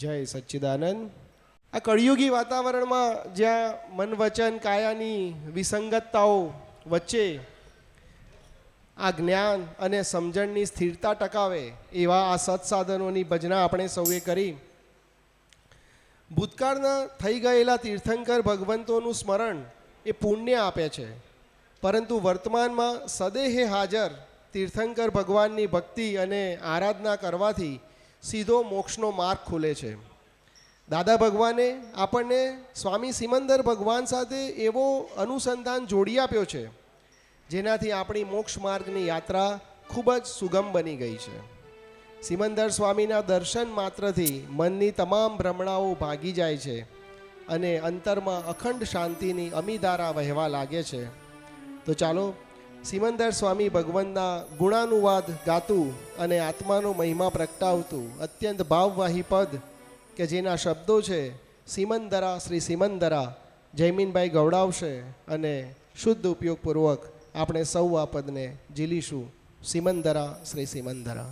જય સચ્ચિદાનંદ. આ કળિયુગી વાતાવરણમાં જ્યાં મન વચન કાયાની વિસંગતતાઓ વચ્ચે આ જ્ઞાન અને સમજણની સ્થિરતા ટકાવે એવા આ સત્સાધનોની ભજના આપણે સૌએ કરી. ભૂતકાળના થઈ ગયેલા તીર્થંકર ભગવંતોનું સ્મરણ એ પુણ્ય આપે છે, પરંતુ વર્તમાનમાં સદેહે હાજર તીર્થંકર ભગવાનની ભક્તિ અને આરાધના કરવાથી સીધો મોક્ષનો માર્ગ ખુલે છે. દાદા ભગવાને આપણને સ્વામી સિમંદર ભગવાન સાથે એવો અનુસંધાન જોડી આપ્યો છે જેનાથી આપણી મોક્ષ માર્ગની યાત્રા ખૂબ જ સુગમ બની ગઈ છે. સિમંદર સ્વામીના દર્શન માત્રથી મનની તમામ ભ્રમણાઓ ભાગી જાય છે અને અંતરમાં અખંડ શાંતિની અમીધારા વહેવા લાગે છે. તો ચાલો સિમંદર સ્વામી ભગવાનના ગુણાનુવાદ ગાતું અને આત્માનો મહિમા પ્રગટાવતું અત્યંત ભાવવાહી પદ કે જેના શબ્દો છે સિમંદરા શ્રી સિમંદરા, જયમીનભાઈ ગવડાવશે અને શુદ્ધ ઉપયોગપૂર્વક આપણે સૌ આ પદને ઝીલીશું. સિમંદરા શ્રી સિમંદરા.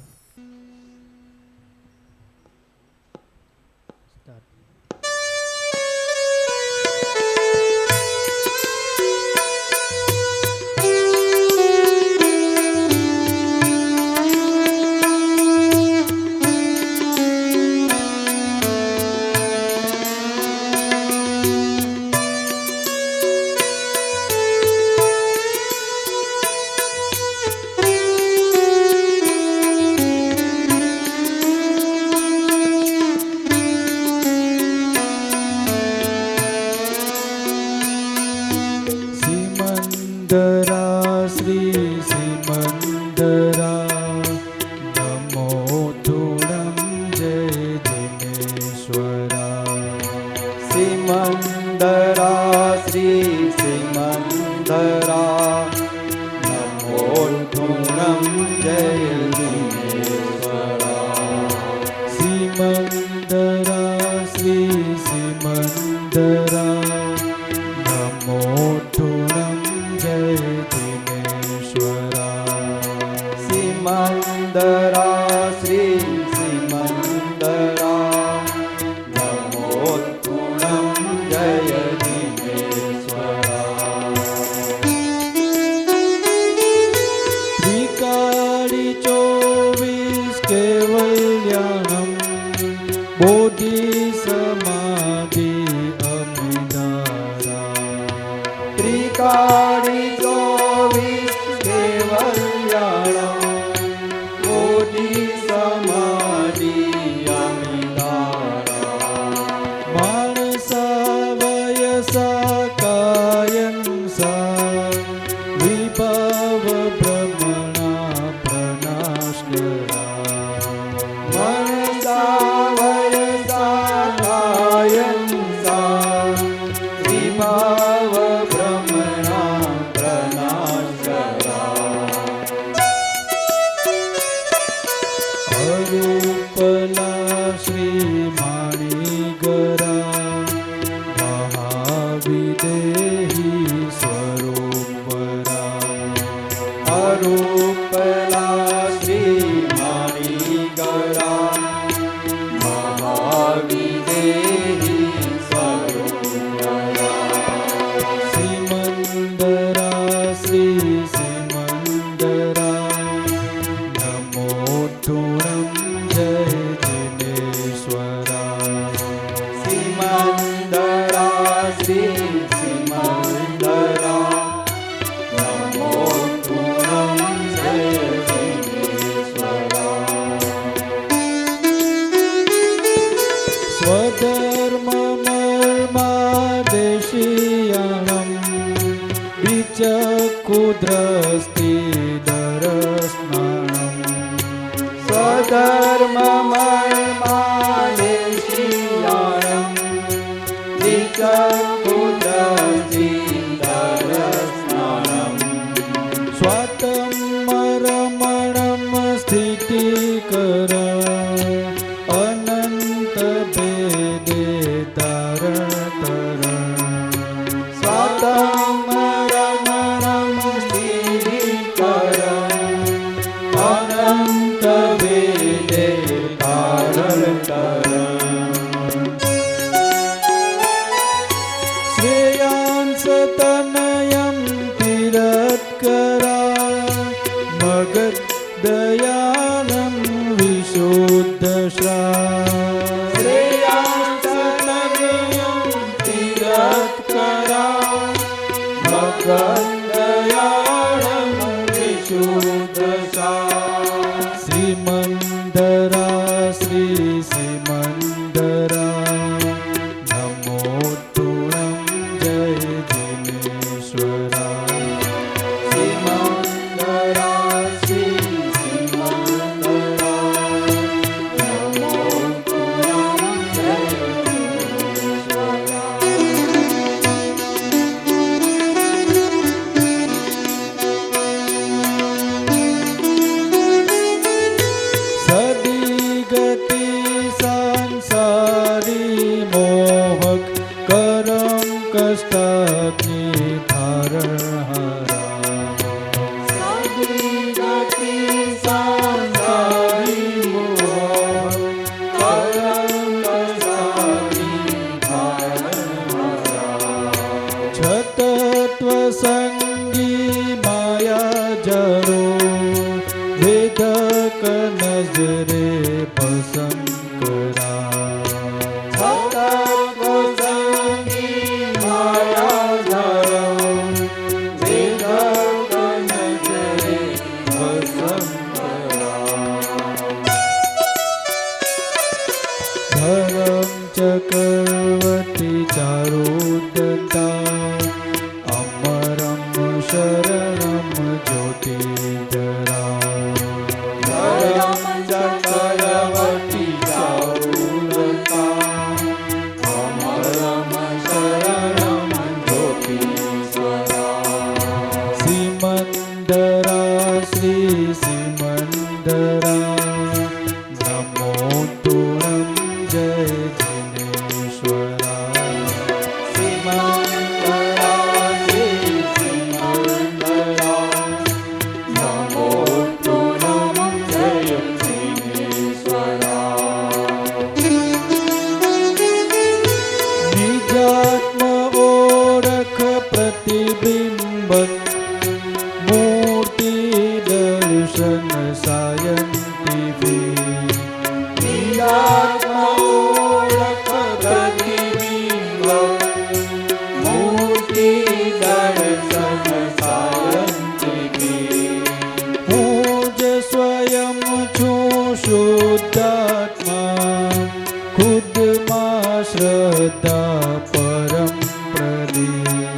અનંત વેદે કારણ श्रीमंदरा श्री श्रीमंदरा नमो तुरं जय जिनेश्वरा श्रीमंदरा श्री श्रीमंदरा नमो तुरं जय जिनेश्वरा गति संसारी मोहक करम कष्टाग्नि धारणहारा गति संसारी मोहक करम कष्टाग्नि धारणहारा छतत्व संगी माया जरो वेदक नजरे पसंकरा छतत्व संगी माया जरो वेदक नजरे पसंकरा धर्म चक्रवर्ती चारुदत्ता अमरम शरणम ज्योतिधरा चक्रवर्ती चारुदत्ता अमरम शरणम ज्योतिधरा श्रीमंदरा श्री श्रीमंदरा नमो तुरं जय जिनेश्वरा श्रीमंदरा श्री श्रीमंदरा नमो तुरं जय जिनेश्वरा निजात्म ओळख प्रतिबिंबक मूर्ति दर्शन सायंटिफिक निजात्म ओळख प्रतिबिंबक मूर्ति दर्शन सायंटिफिक पूज स्वयं छू शुद्धात्मा खुद मां श्रद्धा परम प्रदीप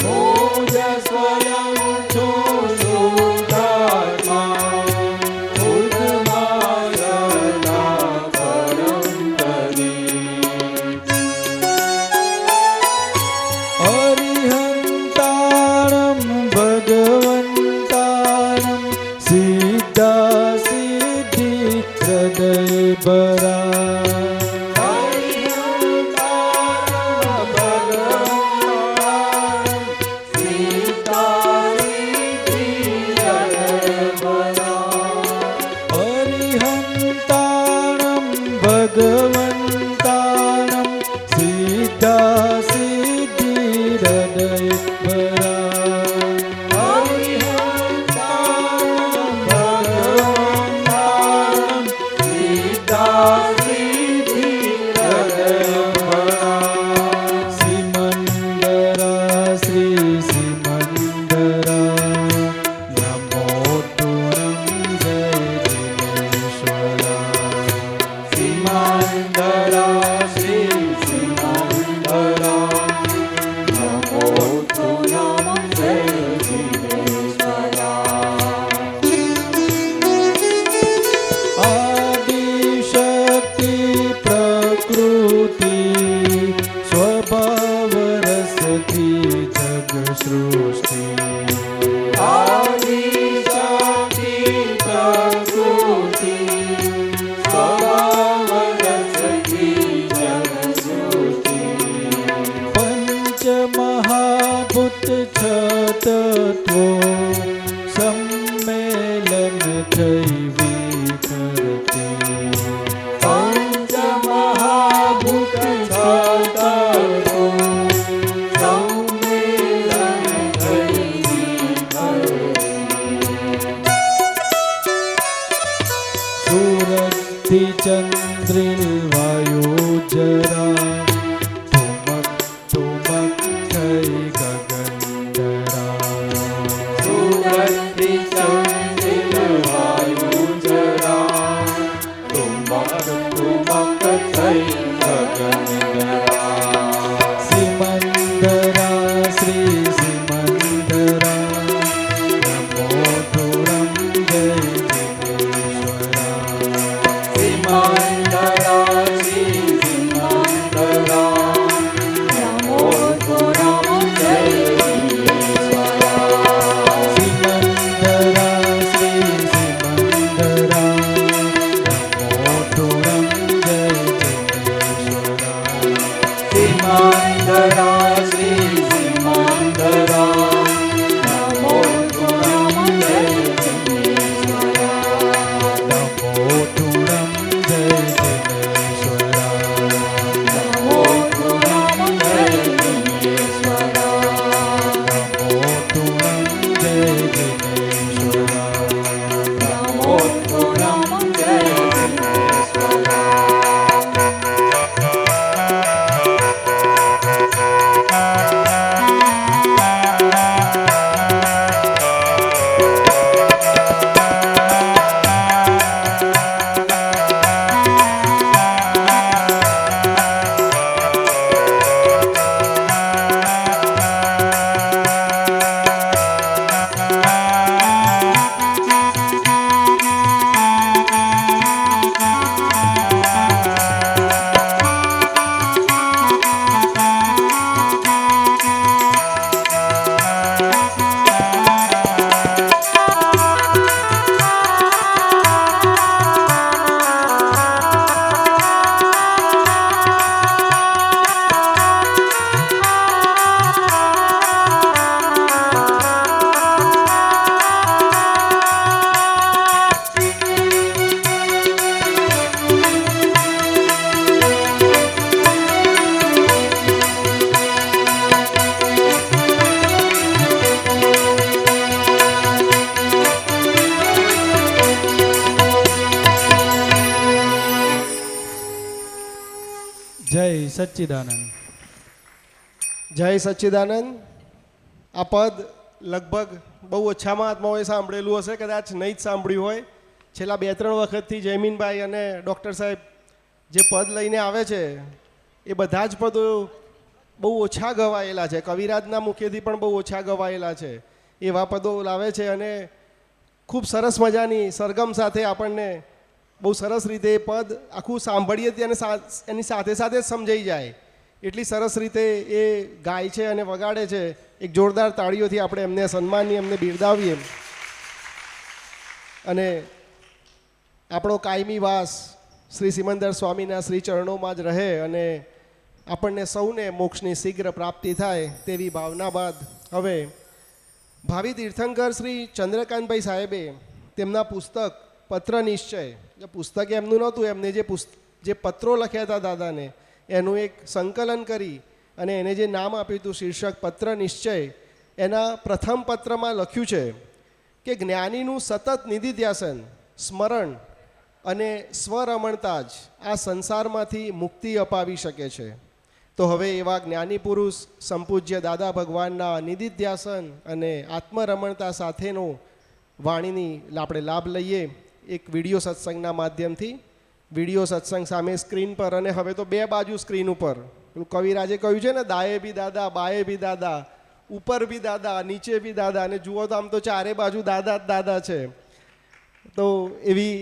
पूज स्वयं छू शुद्धात्मा खुद मां श्रद्धा परम प्रदीप अरिहंतारं भगवंतारं सिद्धा सिद्धि हृदय बरा हरिहंतारं भगवंतारं सिद्धा सिद्धि हृदय बरा हरिहंतारं भगवंतारं सिद्धा सिद्धि हृदय बरा श्रीमंदरा श्री श्रीमंदरा नमो तुरं जय जिनेश्वरा श्रीमंदरा श्री श्रीमंदरा नमो तुरं जय जिनेश्वरा आदिशक्ति प्रकृति स्वभाव रसती जग सृष्टि आदिशक्ति प्रकृति स्वभाव रसती વાયુ જરા ઠુમક ઠુમક થઈ ગગનધરા સુરતથી ચંદિલ વાયુ જરા ઠુમક ઠુમક થઈ ગગનધરા સિમંદરા શ્રી સિમંદરા નમો ઠુરમ જય જિનેશ્વરા સિમંદરા શ્રી સિમંદરા નમો ગુરમ જય ઈશ્વરા સિમંદરા શ્રી સિમંદરા નમો ઠુરમ જય જિનેશ્વરા સિમંદરા શ્રી સિમંદરા નમો ગુરમ જય ઈશ્વરા નમો ઠુરમ જય જિનેશ્વરા નમો ગુરમ જય ઈશ્વરા નમો ઠુરમ જય જિનેશ્વરા નમો ગુરમ જય ઈશ્વરા જય સચ્ચિદાનંદ. જય સચ્ચિદાનંદ. આ પદ લગભગ બહુ ઓછા મહાત્માઓએ સાંભળેલું હશે, કદાચ નહીં જ સાંભળ્યું હોય. છેલ્લા 2-3 વખતથી જયમીનભાઈ અને ડૉક્ટર સાહેબ જે પદ લઈને આવે છે એ બધા જ પદો બહુ ઓછા ગવાયેલા છે. કવિરાજના મુખેથી પણ બહુ ઓછા ગવાયેલા છે. એવા પદો લાવે છે અને ખૂબ સરસ મજાની સરગમ સાથે આપણને બહુ સરસ રીતે એ પદ આખું સાંભળીએ ત્યારે એની સાથે સાથે જ સમજાઈ જાય એટલી સરસ રીતે એ ગાય છે અને વગાડે છે. એક જોરદાર તાળીઓથી આપણે એમને સન્માનીએ, એમને બિરદાવીએ. અને આપણો કાયમી વાસ શ્રી સિમંદર સ્વામીના શ્રી ચરણોમાં જ રહે અને આપણને સૌને મોક્ષની શીઘ્ર પ્રાપ્તિ થાય તેવી ભાવના બાદ હવે ભાવિ તીર્થંકર શ્રી ચંદ્રકાંતભાઈ સાહેબે તેમના પુસ્તક પત્ર નિશ્ચય, પુસ્તક એમનું નહોતું, એમને જે પત્રો લખ્યા હતા દાદાને એનું એક સંકલન કરી અને એને જે નામ આપ્યું હતું શીર્ષક પત્ર નિશ્ચય, એના પ્રથમ પત્રમાં લખ્યું છે કે જ્ઞાનીનું સતત નિધિધ્યાસન, સ્મરણ અને સ્વરમણતા જ આ સંસારમાંથી મુક્તિ અપાવી શકે છે. તો હવે એવા જ્ઞાની પુરુષ સંપૂજ્ય દાદા ભગવાનના નિધિધ્યાસન અને આત્મરમણતા સાથેનો વાણીની આપણે લાભ લઈએ એક વિડીયો સત્સંગના માધ્યમથી. વિડીયો સત્સંગ સામે સ્ક્રીન પર, અને હવે તો 2 બાજુ સ્ક્રીન ઉપર પેલું કવિરાજે કહ્યું છે ને, દાએ બી દાદા બાએ બી દાદા, ઉપર બી દાદા નીચે બી દાદા, અને જુઓ તો આમ તો ચારે બાજુ દાદા જ દાદા છે. તો એવી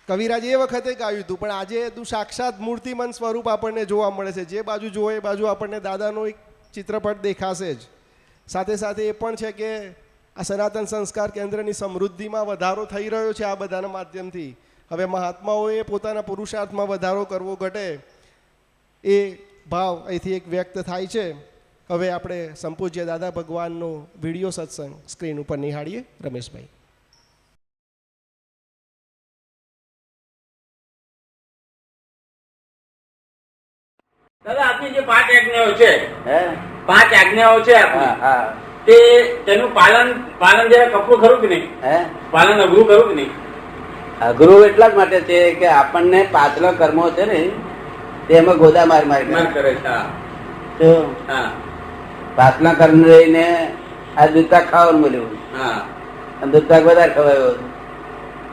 કવિરાજે એ વખતે ગાયું હતું, પણ આજે તું સાક્ષાત મૂર્તિમંત સ્વરૂપ આપણને જોવા મળે છે. જે બાજુ જુઓ એ બાજુ આપણને દાદાનો એક ચિત્રપટ દેખાશે જ. સાથે સાથે એ પણ છે કે આ સનાતન સંસ્કાર કેન્દ્રની સમૃદ્ધિમાં વધારો થઈ રહ્યો છે આ બધાના માધ્યમથી. હવે મહાત્માઓએ પોતાના પુરુષાર્થમાં વધારો કરવો ઘટે એ ભાવ અહીંથી એક વ્યક્ત થાય છે. હવે આપણે સંપૂજ્ય દાદા ભગવાનનો વિડીયો સત્સંગ સ્ક્રીન ઉપર નિહાળીએ. રમેશભાઈ. દાદા, આપની જે 5 આજ્ઞાઓ છે, હે 5 આજ્ઞાઓ છે આપની, હા તેનું પાલન જરા કપડું ખરું કે નહીં? હે પાલન અઘરું ખરું કે નહીં? અઘરું એટલા જ માટે છે કે આપણને પાછલા કર્મો છે ને તેમાં ગોદા માર માર માર કરે છે હા. તો હા પાછલા કર્મ લઈને આ દૂધપાક ખાવાનું મળ્યું હા અને દૂધપાક વધારે ખવાયો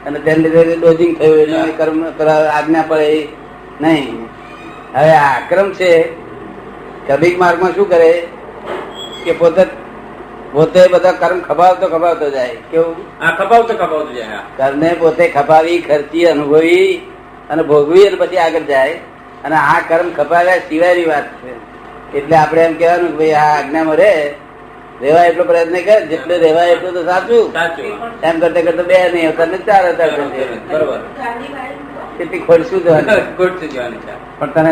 અને તેને લીધે ડોઝિંગ થયું એટલે કર્મ આજ્ઞા પડે નહીં. હવે આ આક્રમ છે કબીક માર્ગમાં શું કરે કે પોતે બધા કર્મ ખપાવતો જાય. કેવું? હા ખપાવતો જાય હા. કર્મને પોતે ખપાવી ખર્ચી અનુભવી અને ભોગવી અને પછી આગળ જાય. અને આ કર્મ ખપાવ્યા સિવાયની વાત છે. એટલે આપણે એમ કહેવાનું કે ભાઈ આ આજ્ઞામાં રેવાય એટલો પ્રયત્ન કર, જેટલું રેવાય એટલું તો સાચું. સાચું એમ કરતા કરતા 2 નહીં આવતા ને 4 આવતા બરોબર કેટલી ખોટશું જવાની. ખોટશું જવાની છે પણ તને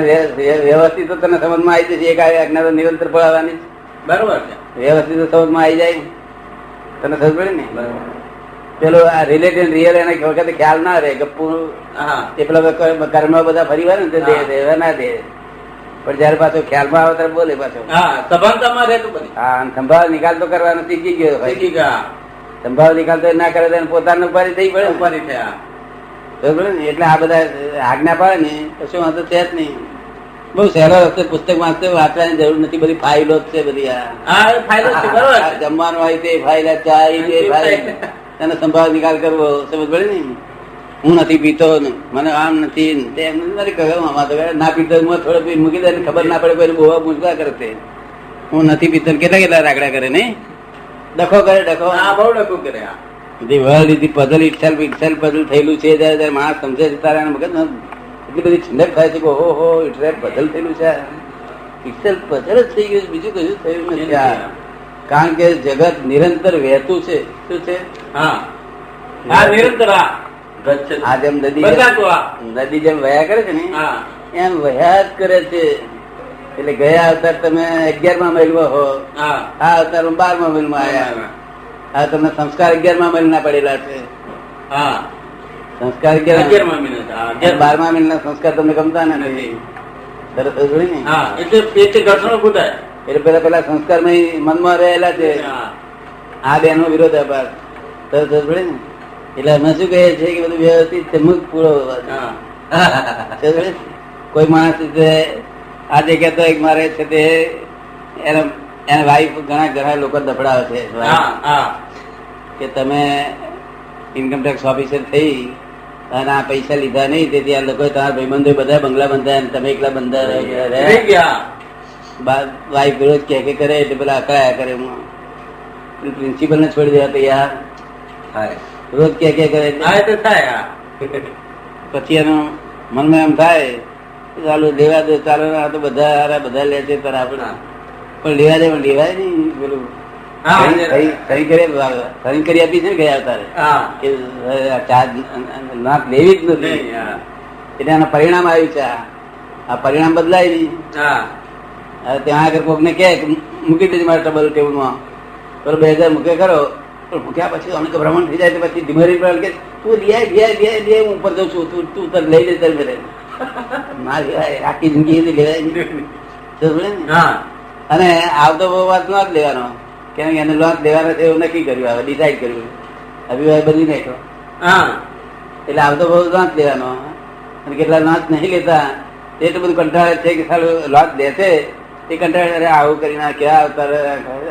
વ્યવસ્થિત તો તને સમજમાં આવી જશે. એક આજ્ઞા તો નિરંતર પડાવવાની બરોબર છે વ્યવસ્થિત તો સમજમાં આવી જાય. તને ખબર પડે ને બરોબર પેલો આ રિલેટિવ રિયલ એને વખતે ખ્યાલ ના રહે ગપ્પુ હા એ પેલા કર્મ બધા ફરી વાર ને તે દેવા ના દે. પણ જયારે પાછો ખ્યાલમાં આવે ત્યારે બોલે પાછો. હા સભાનતામાં રહેતું બધી હા સંભાવ નિકાલ તો કરવાનો શીખી ગયો ભાઈ. શીખી ગયા સંભાવ નિકાલ તો ના કરે તો પોતાને ઉપાધિ થઈ પડે ને. ઉપાધિ થયા બરોબર ને? એટલે આ બધા આજ્ઞા પાડે ને કશું વાંધો છે જ નહીં. બહુ સહેલો રસ્તે પુસ્તક વાંચવાની જરૂર નથી. બધી ફાઇલો જ છે બધી. હા એ ફાયદો છે બરોબર આ છે જમવાનું હોય તે ફાઇલ, ચા તે ફાઇલ, તેનો સંભાવ નિકાલ કરવો. સમજ પડે ને? હું નથી પીતો ને મને આમ નથી તેમ નથી કહ્યું. આમાં તો ના પીતો થોડો પી મૂકી દે ને ખબર ના પડે કોઈ બહુ મૂંઝવા કરે તે. હું નથી પીતો કેટલા રાગડા કરે નહીં ડખો કરે ડખો. હા બહુ ડખું કરે હા The world is the puzzle itself puzzle થયેલું છે. જ્યારે માણસ સમજે છે તારે મગજમાં એટલી બધી ઠંડક થાય છે કે ઓહો ઇટસેલ્ફ puzzle થયેલું છે. ઇટસેલ્ફ puzzle જ થઈ ગયું, બીજું કશું થયું નથી. કારણ કે જગત નિરંતર વહેતું છે. શું છે? હા હા નિરંતર હા આ જેમ બદલાતું હા નદી જેમ વહ્યા કરે છે ને હા એમ વહ્યા જ કરે છે. એટલે ગયા અવતાર તમે 11મા મહિલમાં હો, હા આ અવતાર 12મા મહિલમાં આવ્યા. આ તમને સંસ્કાર 11મા મહિલ ના પડેલા છે. હા સંસ્કાર 11મા મહિના છે. હા 12મા મહિના સંસ્કાર તમને ગમતા નથી. સરસ જોઈ ને? હા એટલે ઘર્ષણો ફૂટાય એટલે પેલા સંસ્કાર મનમાં રહેલા છે. હા આ બેનો વિરોધાભાસ સરસ જોડે ને. એટલે અમે શું કહીએ છીએ કે બધું વ્યવસ્થિત છે, મુખ પૂરો. હા કોઈ માણસ આજે કહેતો એક મારે છે તે એના વાઈફ ઘણા લોકો દફડાવે છે હા હા કે તમે ઇન્કમટેક્સ ઓફિસર થઈ અને આ પૈસા લીધા નહીં તેથી આ લોકો તમારા ભાઈબંધો બધા બંગલા બંધાય અને તમે એકલા બંધા રહી ગયા વાઈફ વિરોધ કે કરે એટલે પેલા અકળાયા કરે. પ્રિન્સિપલ ને છોડી દેવા તૈયાર થાય રોજ કે કરે હા એ તો થાય હા પછી એનો મનમાં એમ થાય ચાલો લેવા દે ચાલો આ તો બધા લે છે તારા આપણે પણ લેવા દે પણ લેવાય નહીં. પેલું હા સહી કરી આપી છે ને ગયા તારે હા કે ચાર્જ નાક લેવી જ નથી. નહીં, હા. એટલે એનું પરિણામ આવ્યું છે. આ પરિણામ બદલાય નહીં. હા હવે ત્યાં આગળ કોક ને કે મૂકી દેજે મારા ટેબલ ટેબલમાં પેલો 2000 મૂકે કરો પણ મૂક્યા પછી અમને ભ્રમણ થઈ જાય તો પછી ધીમે કે તું લે હું ઉપર જઉં છું તું તર લઈ લે તર મેરે ના લેવાય. આખી જિંદગી લેવાય નહીં. હા અને આવતો બહુ વાત ન જ લેવાનો. કેમ કે એને લોન લેવાનો છે એવું નક્કી કર્યું. હવે ડિસાઈડ કર્યું અભિપ્રાય બદલી નાખ્યો. હા એટલે આવતો બહુ લોન લેવાનો. અને કેટલા લોન નહીં લેતા એટલું બધું કંટાળે છે કે સારું લોન લેશે એ કંટાળે અરે આવું કરીને ક્યાં આવતા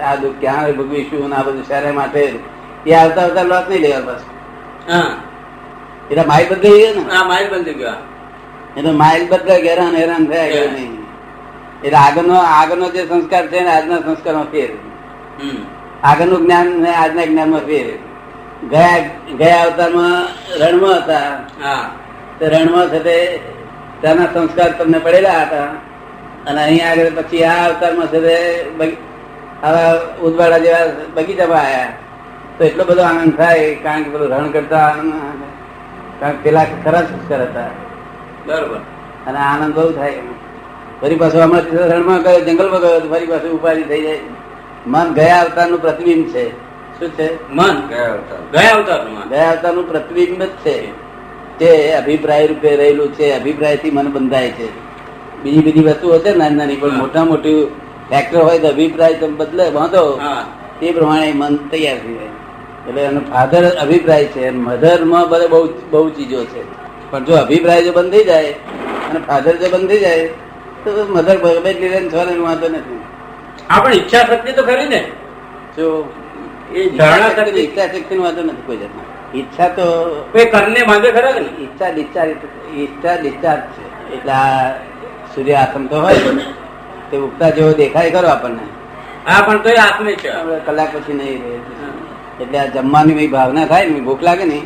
આ દુઃખ ક્યાં ભોગવીશું આ બધું શહેર માટે એ આવતા લોસ નહીં લેવા બસ. હા એટલે માઇલ બદલાઈ ગયો ને. હા માઇલ બંધ ગયા એટલે માઇલ બદલાય હેરાન થયા ગયા નહીં. એટલે આગળનો જે સંસ્કાર છે ને આજના સંસ્કારમાં ફેર. આગળનું જ્ઞાન ને આજના જ્ઞાનમાં ફેર. ગયા અવતારમાં રણમાં હતા. હા તે રણમાં છે ત્યાંના સંસ્કાર તમને પડેલા હતા અને અહીંયા આગળ પછી આ અવતારમાં છે આવા ઉદવાડા જેવા બગીચામાં આવ્યા તો એટલો બધો આનંદ થાય કારણ કે પેલું રણ કરતા કારણ કે પેલા ખરા સંસ્કાર હતા બરોબર અને આનંદ બહુ થાય. ફરી પાછું હમણાં રણમાં ગયો જંગલમાં ગયો ફરી પાછું ઉપાધિ થઈ જાય. મન ગયા અવતારનું પ્રતિબિંબ છે. શું છે? મન ગયા અવતારનું પ્રતિબિંબ જ છે તે અભિપ્રાય રૂપે રહેલું છે. અભિપ્રાયથી મન બંધાય છે. બીજી વસ્તુઓ છે નાની નાની પણ મોટા મોટી ફેક્ટર હોય તો અભિપ્રાય તમે બદલે બાંધો હા તે પ્રમાણે મન તૈયાર થઈ જાય. એટલે એનો ફાધર અભિપ્રાય છે, મધરમાં બધે બહુ બહુ ચીજો છે. પણ જો અભિપ્રાય જો બંધ થઈ જાય અને ફાધર જો બંધ થઈ જાય તો મધર બેટલી રહે છોકરાને વાંધો નથી. આપણે ઈચ્છા શક્તિ તો ખરી ને, જો એ ધારણા શક્તિ ઈચ્છા શક્તિ નો વાંધો નથી કોઈ જાતનો. ઈચ્છા તો કોઈ કરને બાંધે ખરા કે ઈચ્છા ડિસ્ચાર્જ છે. એટલે આ સૂર્ય આસમ તો હોય તે ઉગતા જેવો દેખાય કરો આપણને, હા, પણ તો આત્મે છે. આપણે કલાક પછી નહીં રહે. એટલે આ જમવાની મેં ભાવના થાય ને, ભૂખ લાગે ને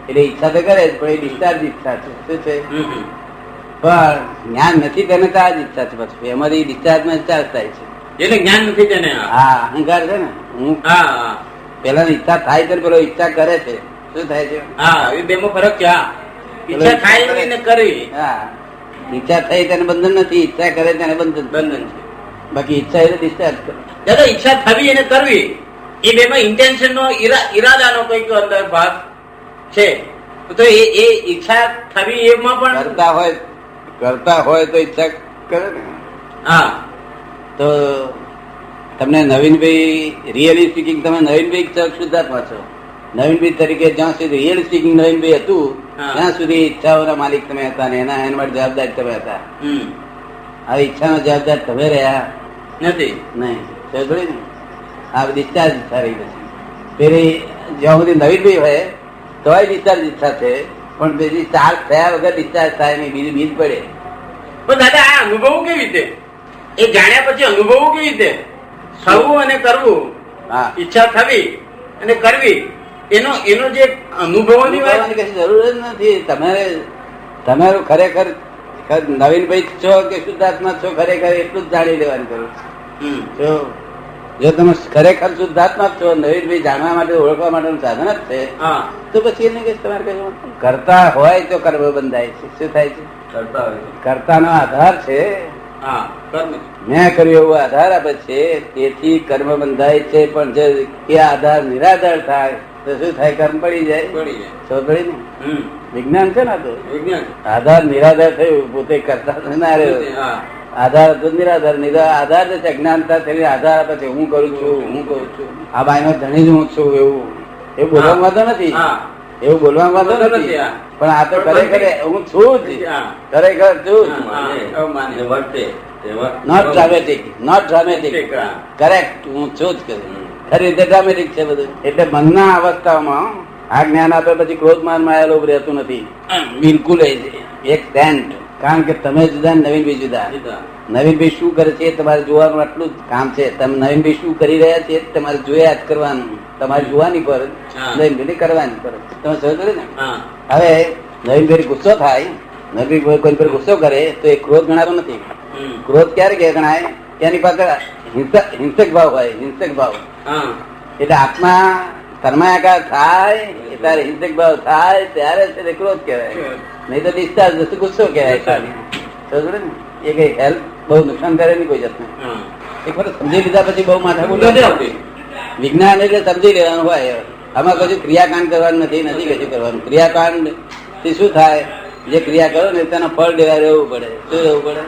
એટલે ઈચ્છા તો કરે જ, પણ એ ડિસ્ચાર્જ ઈચ્છા છે. શું છે? પણ જ્ઞાન નથી તેને તો આ જ ઈચ્છા છે. પછી એમાંથી ડિસ્ચાર્જમાં ચાર્જ થાય છે. એટલે જ્ઞાન નથી તેને. હા, અહંકાર છે ને. હું હા પેલા ઈચ્છા થાય છે, પેલો ઈચ્છા કરે છે. શું થાય છે? હા, એ બે માં ફરક છે. હા, ઈચ્છા થાય ને કરવી. હા, ઈચ્છા થઈ તેને બંધન નથી, ઈચ્છા કરે તેને બંધન બંધન છે. બાકી ઈચ્છા એટલે ડિસ્ચાર્જ કરે. દાદા, ઈચ્છા થવી અને કરવી એ બે માં ઇન્ટેન્શન નો ઈરાદાનો કઈક અંદર ભાગ છે. તો એ ઈચ્છા થવી એમાં પણ કરતા હોય તો ઈચ્છા કરે ને. હા, તો તમને નવીનભાઈ રિયલી સ્પીકિંગ, તમે નવીનભાઈ શુદ્ધાત્મા છો. નવીનભાઈ તરીકે જ્યાં સુધી રિયલી સ્પીકિંગ નવીનભાઈ હતું ત્યાં સુધી ઈચ્છાઓના માલિક તમે હતા ને એના માટે જવાબદાર તમે હતા. આ ઈચ્છાનો જવાબદાર તમે રહ્યા નથી. નહીં. ને આ ડિસ્ચાર્જ ઈચ્છા રહી. પછી પેલી જ્યાં સુધી નવીનભાઈ હોય તોય ડિસ્ચાર્જ ઈચ્છા છે, પણ પછી ચાર્જ થયા વગર ડિસ્ચાર્જ થાય નહીં, બીજું બીજ પડે. પણ દાદા, આ અનુભવવું કેવી રીતે? એ જાણ્યા પછી અનુભવવું કેવી રીતે? થવું અને કરવું, હા, ઈચ્છા થવી અને કરવી, એનો જે અનુભવોની વાત અનુભવવાની કશી જરૂર જ નથી. તમારું ખરેખર નવીનભાઈ છો કે શુદ્ધાત્મા છો, ખરેખર એટલું જ જાણી લેવાનું કરું. જો તમે ખરેખર શુદ્ધાત્મા છો, નવીનભાઈ જાણવા માટે ઓળખવા માટેનું સાધન જ છે, તો પછી એને કઈ તમારે કઈ કરતા હોય તો કર્મ બંધાય છે. શું થાય છે? કર્તાનો આધાર છે. મેં કર્યું એવો આધાર આપે છે, તેથી કર્મ બંધાય છે. પણ જો એ આધાર નિરાધાર થાય તો શું થાય? કર્મ પડી જાય. ખબર પડી ને? વિજ્ઞાન છે ને. તો આધાર નિરાધાર થયું, પોતે કરતા ના રહ્યો. આધાર હતો નિરાધાર. આધાર છે અજ્ઞાનતા થઈને આધાર આપે છે. હું કરું છું. આ બાઈ નો ધણી જ હું છું એવું બોલવામાં વાંધો નથી. એવું બોલવામાં વાંધો નથી. પણ આ તો ખરેખર હું છું જ. ખરેખર છું. Not dramatic. કરેક્ટ. હું છું જ. ખરી રીતે ડ્રામેટિક છે બધું. એટલે મનના અવસ્થાઓમાં આ જ્ઞાન આપે પછી ક્રોધમાન માં લોભ રહેતું નથી બિલકુલ. એક સ્ટેન્ડ. કારણ કે તમે જુદા, નવીનભાઈ જુદા. નવીનભાઈ શું કરે છે તમારે જોવાનું આટલું જ કામ છે. તમે નવીનભાઈ શું કરી રહ્યા છે તમારે જોયા જ કરવાનું. તમારે જોવાની પર નવીનભાઈ કરવાની પર. તમે સમજો ને. હવે નવીનભાઈ ગુસ્સો થાય, નવીનભાઈ કોઈ પર ગુસ્સો કરે તો એ ક્રોધ ગણાતો નથી. ક્રોધ ક્યારે કે ગણાય? એની પાસે હિંસક ભાવ હોય. હિંસક ભાવ એટલે આત્મા તન્માયાકાર થાય ત્યારે હિંસક ભાવ થાય ત્યારે છે ક્રોધ કહેવાય. નહીં તો ડિસ્ચાર્જ જશે ગુસ્સો કહેવાય. એ કઈ હેલ્પ બહુ નુકસાન કરે નહીં કોઈ જાતને. એક વખત સમજી લીધા પછી બહુ માથા બોલવા. વિજ્ઞાન એટલે સમજી લેવાનું હોય. આમાં કશું ક્રિયાકાંડ કરવાનું નથી કશું કરવાનું. ક્રિયાકાંડ થી શું થાય? જે ક્રિયા કરો ને તેના ફળ લેવા રહેવું પડે. શું રહેવું પડે?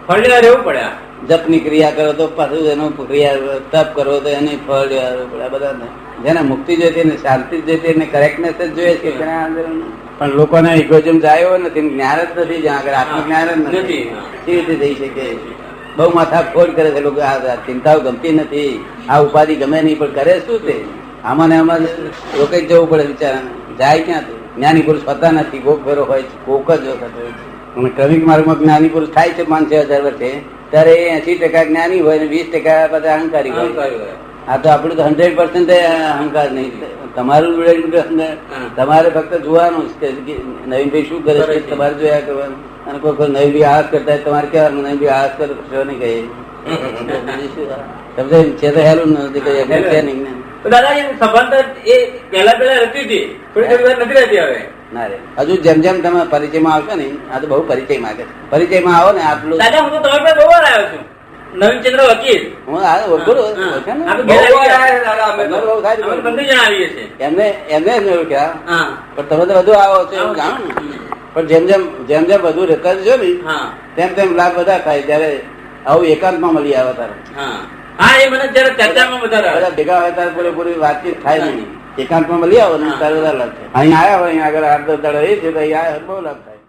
ફળ લેવા રહેવું પડે. જપની ક્રિયા કરો તો પાછું એનો ક્રિયા, તપ કરો તો એને ફળ લેવા રહેવું પડે. બધા જેને મુક્તિ જોઈતી ને શાંતિ જોઈતી એને કરેક્ટનેસ જ જોઈએ છે. પણ લોકોને ઇગોઇઝમ જાય નથી, જ્ઞાન જ નથી. જ્યાં આગળ આત્મજ્ઞાન જ નથી. કેવી રીતે થઈ શકે? બહુ માથા ફોડ કરે છે લોકો. આ ચિંતાઓ ગમતી નથી, આ ઉપાધિ ગમે નહીં, પણ કરે શું તે? આમાં ને આમાં રોકે જ જવું પડે બિચારાને. જાય ક્યાં? તો જ્ઞાની પુરુષ હોતા નથી. કોક ફેરો હોય છે, કોક જ વખત હોય છે. અને ક્રમિક માર્ગમાં જ્ઞાની પુરુષ થાય છે 5,000 વર્ષે, ત્યારે 80% જ્ઞાની હોય ને 20% બધા અહંકારી હોય. આ તો આપણું તો 100% અહંકાર નહીં. તમારું તમારે ફક્ત જોવાનું છે નવીનભાઈ શું કરે છે, તમારે જોયા કરવાનું. અને કોઈ નવીનભાઈ આળસ કરતા હોય તમારે કહેવાનું નવીનભાઈ આળસ કરો નહીં કહે. સમજાય છે તો હેલું નથી કઈ. દાદા, એ સંબંધ એ પહેલા રહેતી હતી, થોડી વાર નથી રહેતી હવે. ના રે, હજુ જેમ જેમ તમે પરિચયમાં આવશો ને, આ તો બહુ પરિચય માંગે છે. પરિચયમાં આવો ને આટલું. દાદા, હું તો તમારી પાસે બહુ વાર આવ્યો છું. નવીનચંદ્ર વકીલ. હું ઓળખું એમને ઓળખ્યા. પણ તમે તો વધુ આવો છો એવું જાણો ને. પણ જેમ જેમ વધુ રહેતા છો ને તેમ તેમ લાભ બધા થાય. ત્યારે આવું એકાંતમાં મળી આવે તારે. હા, એ મને જયારે ચર્ચામાં બધા ભેગા હોય ત્યારે પૂરેપૂરી વાતચીત થાય નહીં. એકાંતમાં મળી આવો ને તારે વધારે લાભ થાય. અહીં આવ્યા હોય અહીં આગળ 8-10 દાડા રહી છે તો અહીં આવ્યા બહુ લાભ થાય.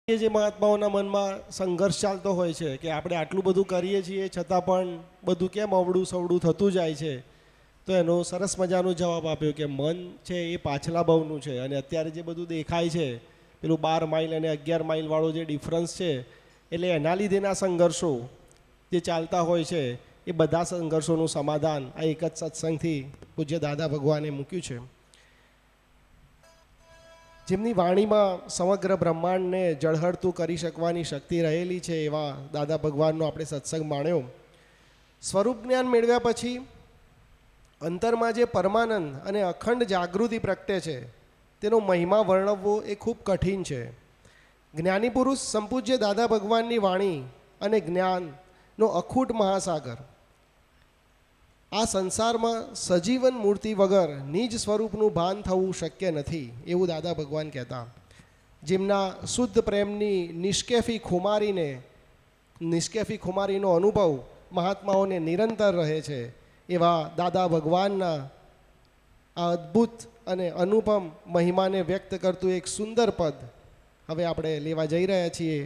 એ જે મહાત્માઓના મનમાં સંઘર્ષ ચાલતો હોય છે કે આપણે આટલું બધું કરીએ છીએ છતાં પણ બધું કેમ અવળું સવળું થતું જાય છે, તો એનો સરસ મજાનો જવાબ આપ્યો કે મન છે એ પાછલા ભાવનું છે અને અત્યારે જે બધું દેખાય છે પેલું 12 માઇલ અને 11 માઇલ વાળો જે ડિફરન્સ છે, એટલે એના લીધેના સંઘર્ષો જે ચાલતા હોય છે એ બધા સંઘર્ષોનું સમાધાન આ એક જ સત્સંગથી પૂજ્ય દાદા ભગવાને મૂક્યું છે. જેમની વાણીમાં સમગ્ર બ્રહ્માંડને જળહળતું કરી શકવાની શક્તિ રહેલી છે એવા દાદા ભગવાનનો આપણે સત્સંગ માણ્યો. સ્વરૂપ જ્ઞાન મેળવ્યા પછી અંતરમાં જે પરમાનંદ અને અખંડ જાગૃતિ પ્રગટે છે તેનો મહિમા વર્ણવવો એ ખૂબ કઠિન છે. જ્ઞાની પુરુષ સંપૂજ્ય દાદા ભગવાનની વાણી અને જ્ઞાનનો અખૂટ મહાસાગર આ સંસારમાં સજીવન મૂર્તિ વગર નિજ સ્વરૂપનું ભાન થવું શક્ય નથી એવું દાદા ભગવાન કહેતા. જેમના શુદ્ધ પ્રેમની નિષ્કેફી ખુમારીનો અનુભવ મહાત્માઓને નિરંતર રહે છે એવા દાદા ભગવાનના આ અદ્ભુત અને અનુપમ મહિમાને વ્યક્ત કરતું એક સુંદર પદ હવે આપણે લેવા જઈ રહ્યા છીએ.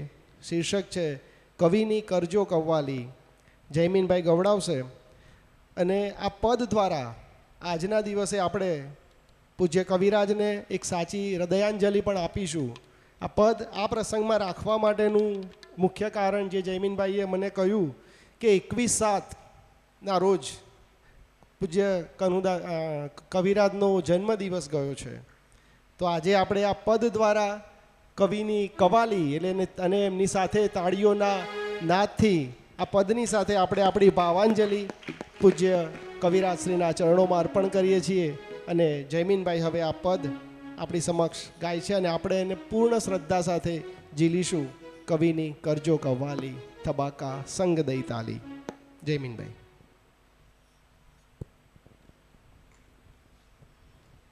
શીર્ષક છે કવિની કરજો કવ્વાલી. જયમીનભાઈ ગવડાવશે અને આ પદ દ્વારા આજના દિવસે આપણે પૂજ્ય કવિરાજને એક સાચી હૃદયાંજલિ પણ આપીશું. આ પદ આ પ્રસંગમાં રાખવા માટેનું મુખ્ય કારણ જે જયમીનભાઈએ મને કહ્યું કે 21/7ના રોજ પૂજ્ય કવિરાજનો જન્મદિવસ ગયો છે, તો આજે આપણે આ પદ દ્વારા કવિની કવાલી એટલે અને એમની સાથે તાળીઓના નાદથી આ પદની સાથે આપણે આપણી ભાવાંજલિ પૂજ્ય કવિરાજશ્રીના ચરણોમાં અર્પણ કરીએ છીએ. અને જયમીનભાઈ હવે આ પદ આપણી સમક્ષ ગાય છે અને આપણે એને પૂર્ણ શ્રદ્ધા સાથે ઝીલીશું. કવિની કરજો કવ્વાલી, થબાકા સંગ દઈ તાલી. જયમીનભાઈ.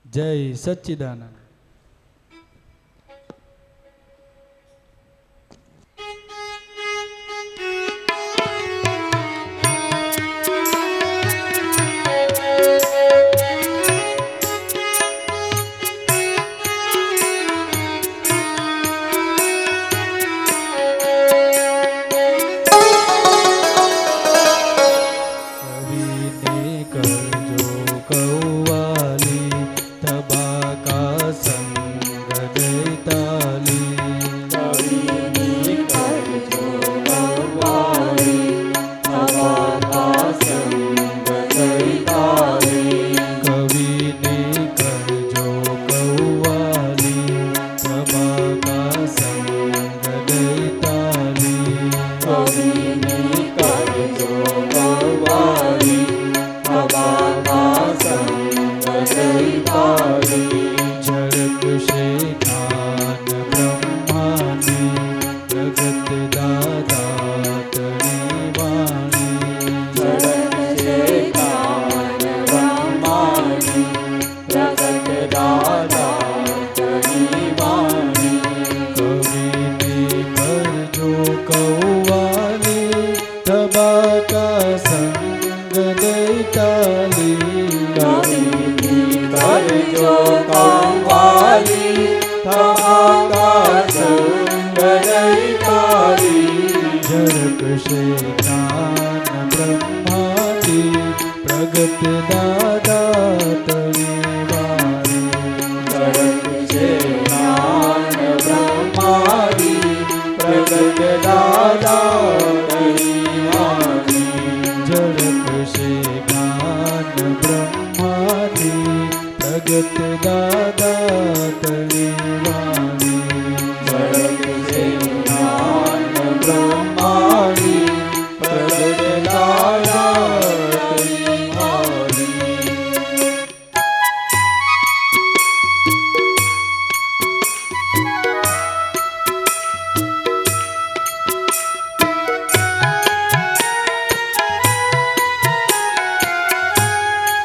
જય સચ્ચિદાનંદ.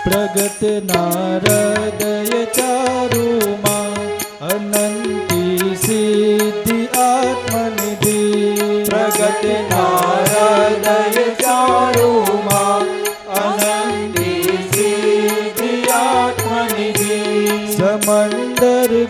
પ્રગટ નારદય ચારુમાં અનંતી સિદ્ધિ આત્મનિધિ. પ્રગટ નારદય ચારુમાં અનંતી સિદ્ધિ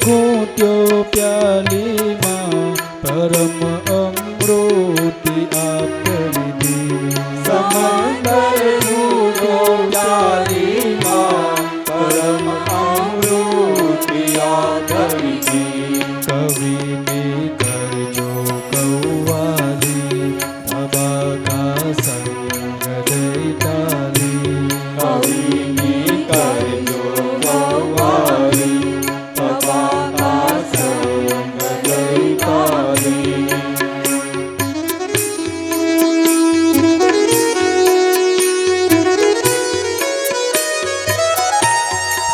ઘૂંટ્યો પ્યાલીમાં પરમ અમૃતિ આપણી સમંદર ઘૂંટો પ્યાલીમાં પરમ અમૃતિ આપણી કવિની કરજો કૌવાલી તબાકા સંગ દૈતાલી કવિની કરજો ગૌવારી તબાકા સંગ દૈતાલી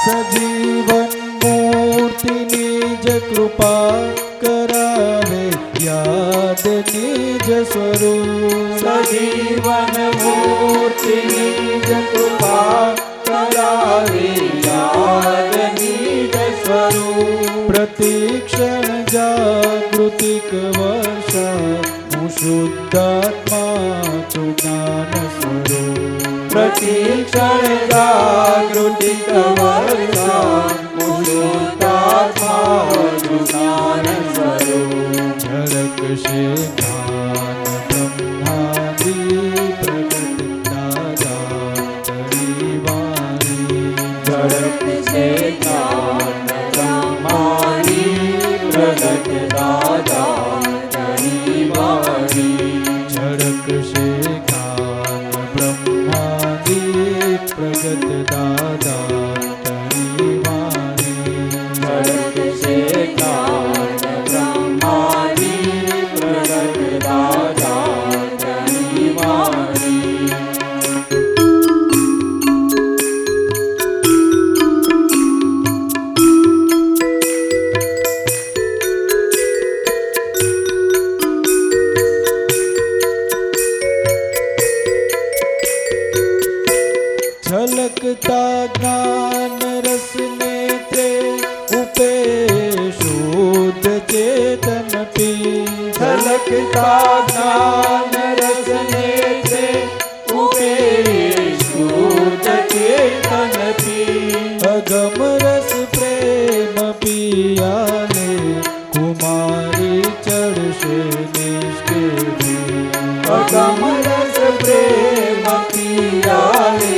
સજીવન મૂર્તિની જ કૃપા કરાવે યાદ નિજ સ્વરૂપ સજીવન મૂર્તિની જ કૃપા કરાવે યાદ નિજ સ્વરૂપ પ્રતિક્ષણ જાગૃતિક વર્ષા હું શુદ્ધાત્મા છું જ્ઞાન સ્વરૂપ પ્રતિક્ષણ જાગૃતિક વર્ષા મુશુદ્ધાત્મા જ્ઞાન સ્વરૂપ ઝળકશે જ્ઞાન બ્રહ્માદી પ્રગટ દાદા તરી વાણી ઝડપશે જ્ઞાન બ્રહ્માની પ્રગટ દાદા તરી વાણી ઝળકશે જ્ઞાન બ્રહ્માદી પ્રગટ દાદા તરી વાણી ઝડપશે જ્ઞાન બ્રહ્માની પ્રગટ દાદા તરી વાણી છલકતા જ્ઞાન રસ નેત્રે ઉપે શુદ્ધ ચેતન પી છલકતા જ્ઞાન રસ નેત્રે ઉપે શુદ્ધ ચેતન પી અગમ રસ પ્રેમ પિયાલે કુમારી ચડશે નિષ્કેલી અગમ રસ પ્રેમ પિયાલે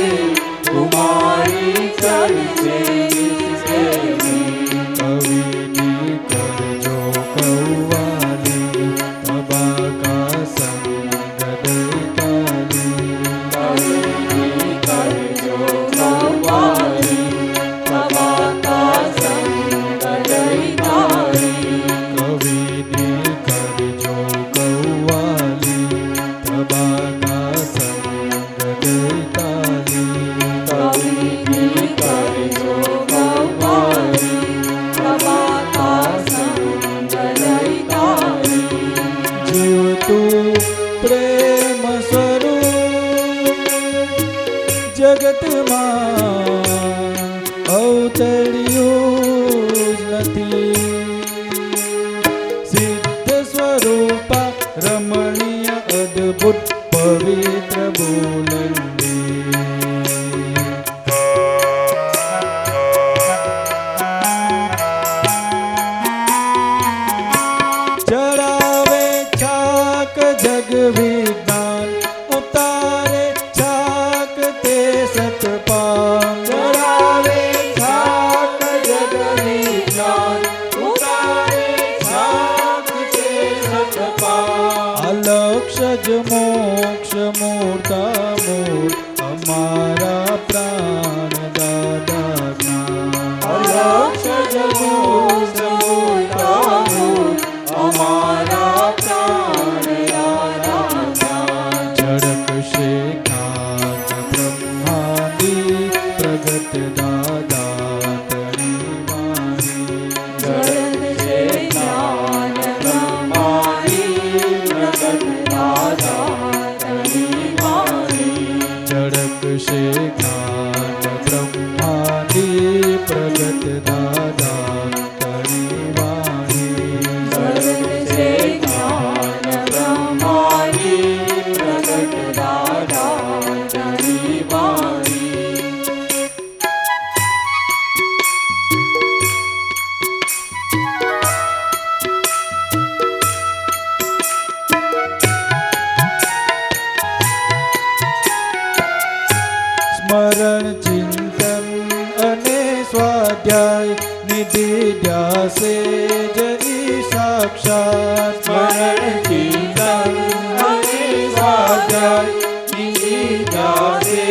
કુમારી ચડશે નિષ્કેલી કવિની કરજો કૌવાલી તબાકા સંગ દૈતાલી કવિની કરજો ગૌવારી તબાકા સંગ દૈતાલી કવિની કરજો કૌવાલી તબાકા સંગ દૈતાલી કવિની કરજો ગૌવારી તબાકા સંગ દૈતાલી જીવ તું પ્રેમ સ્વરૂપ જગતમાં અવતર્યું જ નથી સિદ્ધ સ્વરૂપા રમણીય અદ્ભુત પવિત્ર બોલંડી ચડાવે છાક જગ વિજ્ઞાન ઉતારે છાક તે સતપામ ચડાવે છાક જગ વિજ્ઞાન ઉતારે છાક તે સતપા અલક્ષ જ મોક્ષ મૂર્તા મૂળ અમારા પ્રાણ દાદા જ્ઞાન અલક્ષ જમોક્ષ મૂર્તામૂળ અમારા પ્રાણ દાદા ઝળકશે જ્ઞાન બ્રહ્માદી પ્રગટ દાદા તરી વાણી જળકશે જ્ઞાન બ્રહ્માની પ્રગટ દાદા તરી વાણી ઝળકશે જ્ઞાન સ્મરણ ચિંતન અને સ્વાધ્યાય નિધિ ધ્યાસે જઈ સાક્ષાત સ્મરણ ચિંતન અને સ્વાધ્યાય નિધિ ધ્યાસે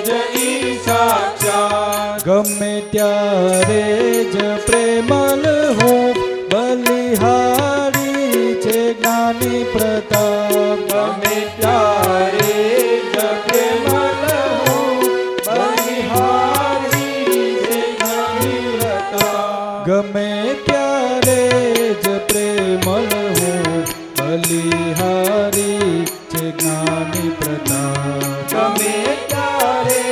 જઈ સાક્ષાત ગમે ત્યારે જ પ્રેમલ હું બલિહારી છે જ્ઞાની પ્રતાપ ગમે ત્યારે જ પ્રેમલ હું બલિહારી છે જ્ઞાની પ્રતાપ ગમે ત્યારે જ પ્રેમલ હું બલિહારી છે જ્ઞાની પ્રતાપ ગમે ત્યારે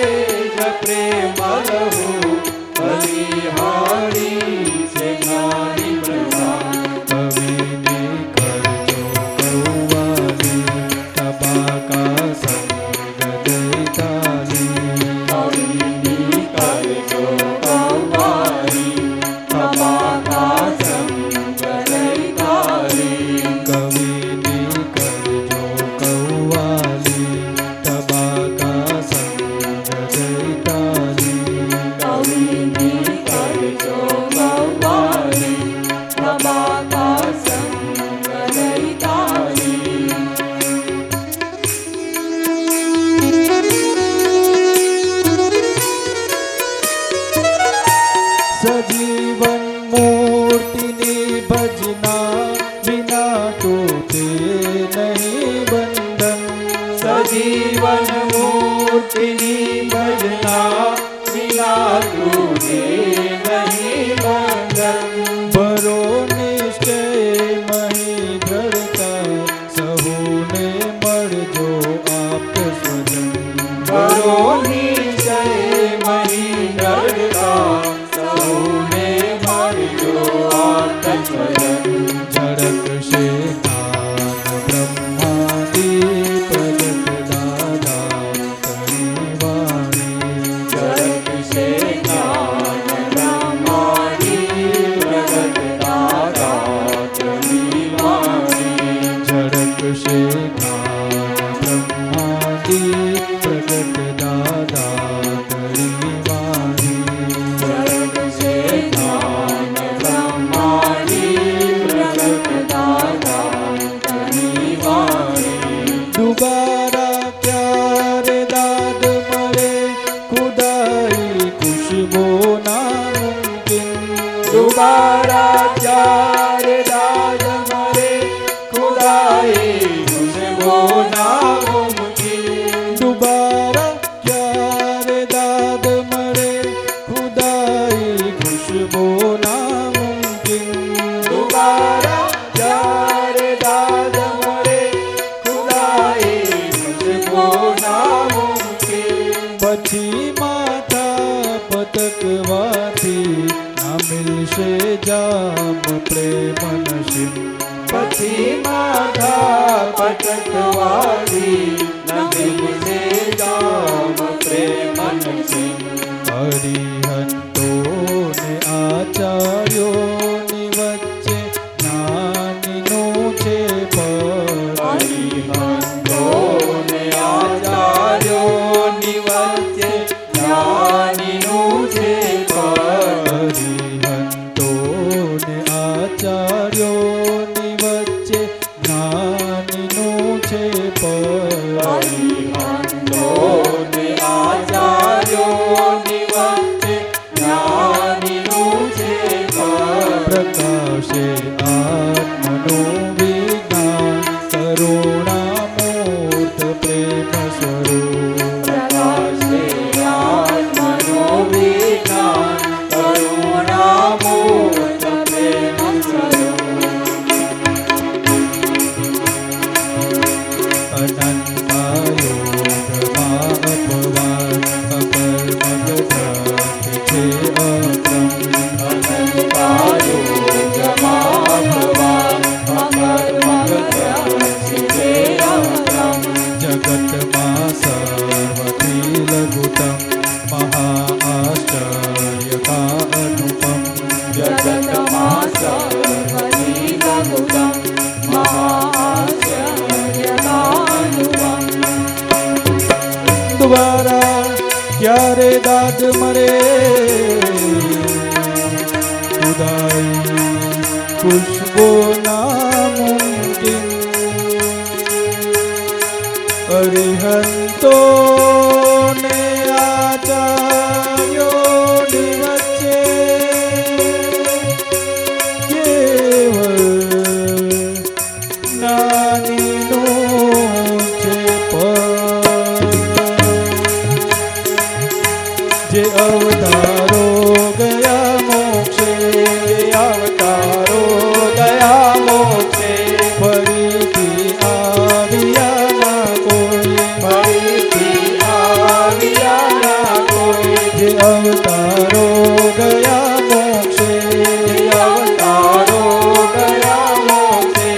જ પ્રેમલ હું બલિહારી છે જ્ઞાની પ્રતાપ કવિની કરજો કૌવાલી તબાકા સંગ દૈતાલી કવિની કરજો કૌવાલી તબાકા સંગ દૈતાલી કવિની કરજો કૌવાલી તબાકા સંગ દૈતાલી કવિની કરજો કૌવાલી તબાકા સંગ દૈતાલી સજીવન મૂર્તિની ભજના વિના તો તે નહીં બંધન સજીવન મૂર્તિની ભજના વિના તુજે નહીં બંધન ભરો નિશ્ચય મહી ધરતા સહુને મળજો આપ સ્વજન ભરો નિશ્ચય મહી ડરતા સૌને મળજો આત્મસ્વજન ઝળકશે જ્ઞાન બ્રહ્માદી પ્રગટ દાદા કરી વાણી જગશે જ્ઞાન બ્રહ્માની પ્રગટ દાદાની વાણી ઝળકશે જ્ઞાન બ્રહ્માદી પ્રગટ દાદા કરી વાણી જગશે જ્ઞાન બ્રહ્માની પ્રગટ દાદાની વાણી દુબારા ક્યારે દાદ મળે ખુદાઈ ખુશબો ના મુમકિન દુબારા ત્યારે દાદ મળે ખુદાએ ખુશબો ના મુમકિન દુબારા ક્યારે દાદ મળે ખુદાઈ ખુશબો ના મુમકિન દુબારા ત્યારે દાદ મળે ખુદાએ ખુશબો ના મુમકિન પછી માથા પતકવાથી ના મિલશે જામ પ્રેમ નસીબ પછી માથા પટકવાથી ન મિલશે જામ પ્રેમ નસીબ હરિહંતો ને આચાર્યોની વચ્ચે જ્ઞાનીનું છે પદ હરિહંતો ને આચાર્યોની વચ્ચે જ્ઞાનીનું છે પદ હરિહંતો ને આચાર્યોની વચ્ચે જ્ઞાનીનું છે પદ હરિહંતો ને આચાર્યોની વચ્ચે જ્ઞાનીનું છે પદ પ્રકાશે આત્મનું વિજ્ઞાન કરુણામૂર્ત પ્રેમ સ્વરૂપ પ્રકાશે આત્મનો વિજ્ઞાન કરુણામૂર્ત પ્રેમ સ્વરૂપ અનંતાયોગમાં અપવાદ અકર્મગત છે અક્રમ અનંતાયો જમાભવા અકર્મગત છે અક્રમ જગતમાં સર્વથી લઘુત્તમ મહાઆશ્ચર્ય કા અનુપમ જગતમાં સર્વથી લઘુત્તમ મહાઆશ્ચર્યકાનુપમ ક્યારે દાદ મળે ખુદાઈ ખુશ્બો નામુમકિન અરિહંતો ને આચાર્યોની વચ્ચે કેવળ નાનીનો છે પદ જે અવતારો ગયા મોક્ષે અવતારો ગયા મોક્ષે ફરીથી આવ્યા ના કોઈ ફરીથી આવ્યા ના કોઈ જે અવતારો ગયા મોક્ષે અવતારો ગયા મોક્ષે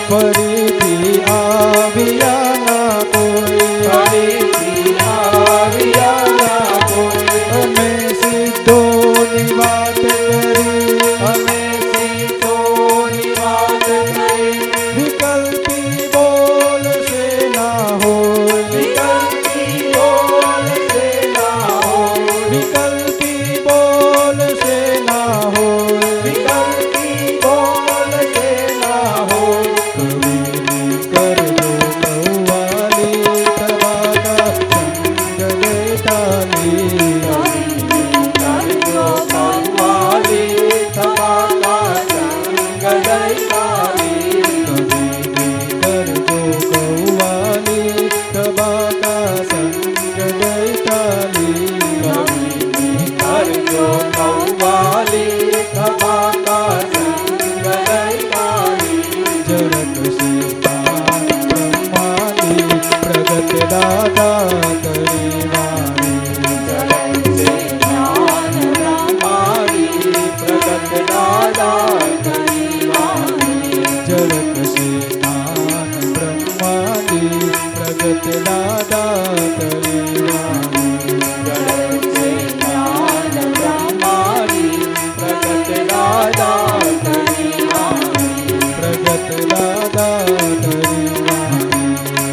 ફરીથી આવ્યા ના કોઈ ફરીથી આવ્યા ના કોઈ અમે સિદ્ધોની વાત કરી અમે સિદ્ધોની વાત કરી વિકલ્પી બોલશે ના હોય વિકલ્પી બોલશે ના હોય વિકલ્પી બોલશે ના હોય વિકલ્પી બોલશે ના હોય કવિની કરજો કૌવાલી તબાકા સંગ લેતાલી કરજો કૌવાલી તબાકા સંગ દૈતાલી કરજો કૌવાલી તબાકા સંગ દૈતાલી કરજો કૌવાલી તબાકા સંગ દૈતાલી જરત સીતાન બ્રહ્માની પ્રગટ દાદા કરી વાણી જ્ઞાન બ્રહ્માની પ્રગટ દાદા કરી વાણી જરત સીતાન બ્રહ્માની પ્રગટ દાદા કરી વાણી જ્ઞાન બ્રહ્માની પ્રગટ દાદા કરી વાણી પ્રગટ દાદા કરી વાણી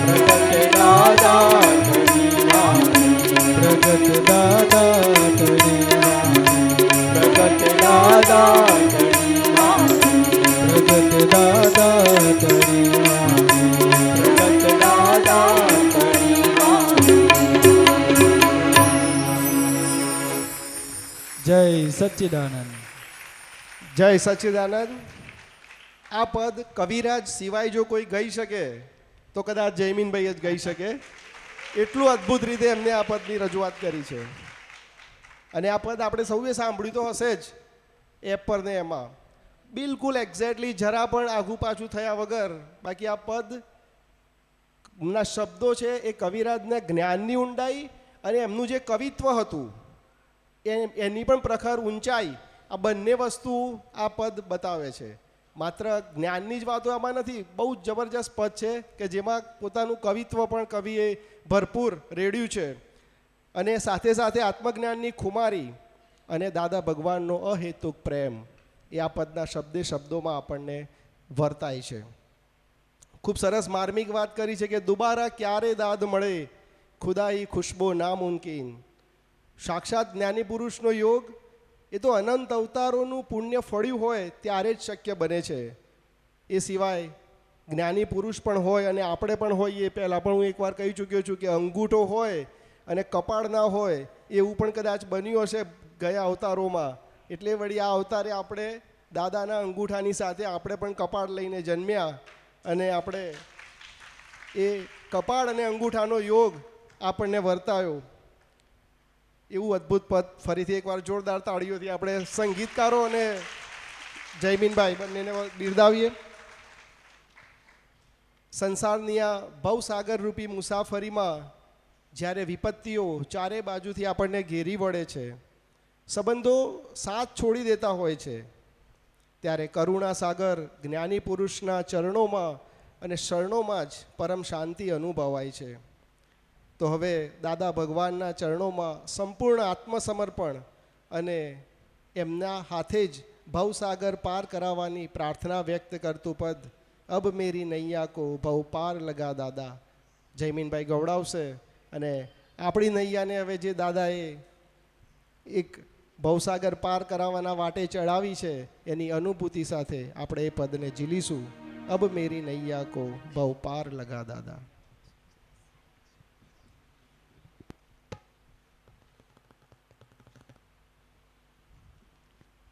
પ્રગટ દાદા કરી વાણી પ્રગટ દાદા કરી વાણી પ્રગટ દાદા કરી વાણી પ્રગટ દાદા કરી વાણી પ્રગટ દાદા કરી વાણી જય સચ્ચિદાનંદ જય સચ્ચિદાનંદ. આ પદ કવિરાજ સિવાય જો કોઈ ગાઈ શકે તો કદાચ જયમીનભાઈ જ ગાઈ શકે. એટલું અદ્ભુત રીતે એમને આ પદની રજૂઆત કરી છે. અને આ પદ આપણે સૌએ સાંભળ્યું તો હશે જ એપ પર ને એમાં. બિલકુલ એક્ઝેક્ટલી જરા પણ આઘું પાછું થયા વગર. બાકી આ પદના શબ્દો છે એ કવિરાજના જ્ઞાનની ઊંડાઈ અને એમનું જે કવિત્વ હતું એની પણ પ્રખર ઊંચાઈ, આ બંને વસ્તુ આ પદ બતાવે છે. માત્ર જ્ઞાનની જ વાતો આમાં નથી, બહુ જ જબરજસ્ત પદ છે કે જેમાં પોતાનું કવિત્વ પણ કવિએ ભરપૂર રેડ્યું છે. અને સાથે સાથે આત્મજ્ઞાનની ખુમારી અને દાદા ભગવાનનો અહેતુક પ્રેમ એ આ પદના શબ્દોમાં આપણને વર્તાય છે. ખૂબ સરસ માર્મિક વાત કરી છે કે દુબારા ક્યારે દાદ મળે ખુદાઈ ખુશ્બો નામુમકિન. સાક્ષાત જ્ઞાની પુરુષનો યોગ એ તો અનંત અવતારોનું પુણ્ય ફળ્યું હોય ત્યારે જ શક્ય બને છે. એ સિવાય જ્ઞાની પુરુષ પણ હોય અને આપણે પણ હોઈએ. પહેલાં પણ હું એકવાર કહી ચૂક્યો છું કે અંગૂઠો હોય અને કપાળ ના હોય એવું પણ કદાચ બન્યું હશે ગયા અવતારોમાં. એટલે વળી આ અવતારે આપણે દાદાના અંગૂઠાની સાથે આપણે પણ કપાળ લઈને જન્મ્યા અને આપણે એ કપાળ અને અંગૂઠાનો યોગ આપણને વર્તાયો. એવું અદ્ભુત પદ ફરીથી એકવાર જોરદાર તાળીઓથી આપણે સંગીતકારો અને જયમીનભાઈ બંનેને બિરદાવીએ. સંસારની આ ભવસાગર રૂપી મુસાફરીમાં જ્યારે વિપત્તિઓ ચારે બાજુથી આપણને ઘેરી વળે છે, સંબંધો સાથ છોડી દેતા હોય છે, ત્યારે કરુણા સાગર જ્ઞાની પુરુષના ચરણોમાં અને શરણોમાં જ પરમ શાંતિ અનુભવાય છે. તો હવે દાદા ભગવાનના ચરણોમાં સંપૂર્ણ આત્મસમર્પણ અને એમના હાથે જ ભવસાગર પાર કરાવવાની પ્રાર્થના વ્યક્ત કરતું પદ અબ મેરી નૈયા કો ભવ પાર લગા દાદા જયમીનભાઈ ગવડાવશે. અને આપણી નૈયાને હવે જે દાદાએ એક ભવસાગર પાર કરાવવાના વાટે ચડાવી છે એની અનુભૂતિ સાથે આપણે એ પદને ઝીલીશું. અબ મેરી નૈયા કો ભવ પાર લગા દાદા.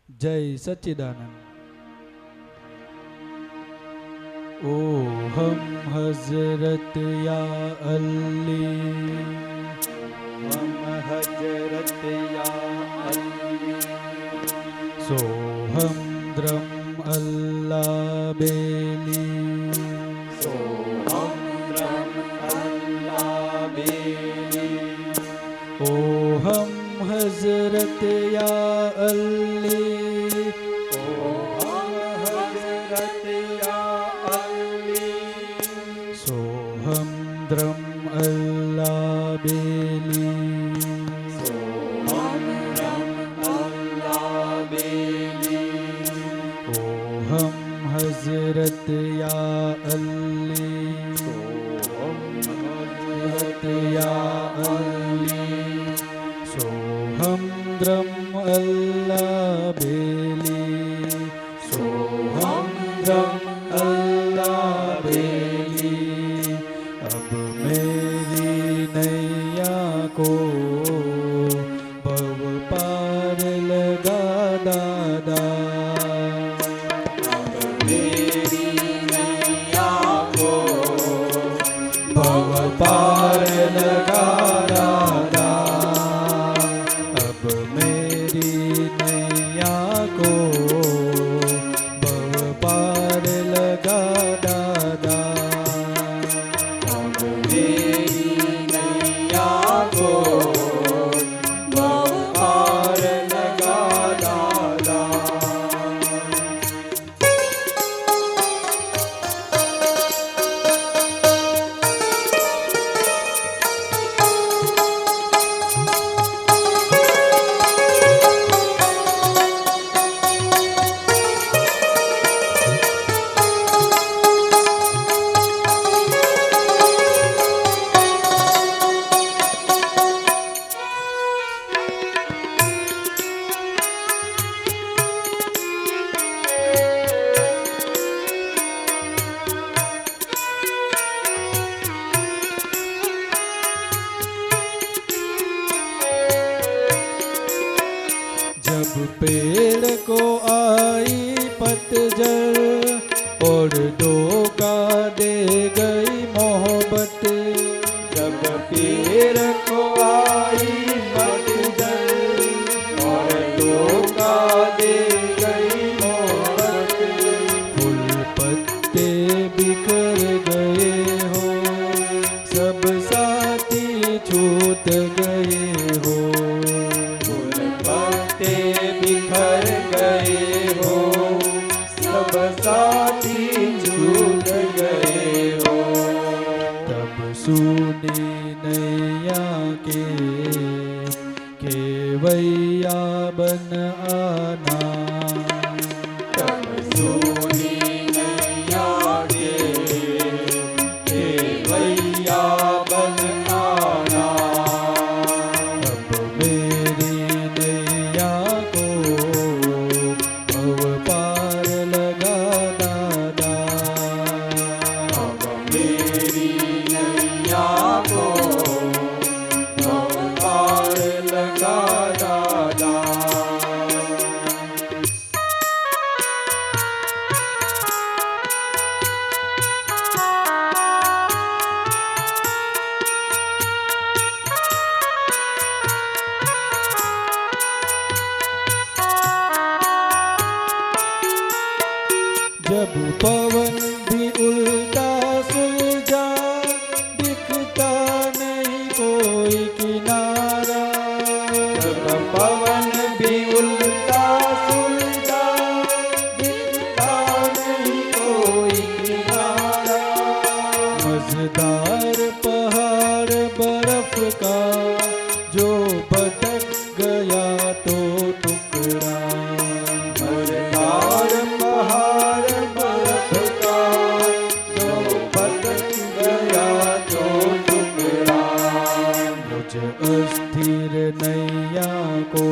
જય સચ્ચિદાનંદ. ઓહમ હઝરત યા અલ્લી, હમ હજરત યા અલી, સોહમ દ્રમ અલ્લા બેલી, સોહમ બ્રહ્મ અલ્લાહ બેલી, ઓહમ હઝરત યા અલ્લી, ઓહમ હજરત યા અલી, સોહમ દ્રમ અલ્લા બેલી, સોહમ બ્રહ્મ અલ્લાહ બેલી, ઓહમ હઝરત યા અલ્લી, સોહમ હઝરત યા અલ્લી, સોહમ દ્રમ અલ્લા બેલી, સોહમ દ્રમ અલ્લા બેલી. અબ મેરી નૈયા કો ભવ પાર લગા દાદા, મેરી નૈયા કો ભવ પાર લગા દાદા. અબ મેરી નૈયા કો ભવ પાર લગા દાદા, મેરી નૈયા કો ભવ પાર લગા દાદા. जब पेड़ को आई पतझड़ और धोखा दे गई मोहब्बत, जब पीर को आई पतझड़ और धोखा दे गई मोहब्बत, फूल पत्ते बिखर गए हो, सब साथी छूट गए हो, फूल पत्ते बिखर गए हो, सब साथी छूट गए हो. तब सुनी नैया के केवैया बन आना, तब सोनी नैया के केवैया बन आना. अब मेरी नैया को भव पार लगा दादा, अब मेरी नैया को भव पार लगा दादा. जब पवन भी उल्टा सुलझा, दिखता नहीं कोई किनारा, जब पवन भी उल्टा सुलझा, दिखता नहीं कोई किनारा. मजेदार पहाड़ बर्फ का जो भटक गया तो टुकड़ा, मजेदार पहाड़ बर्फ का जो भटक गया तो टुकड़ा. मुझ अस्थिर नैया को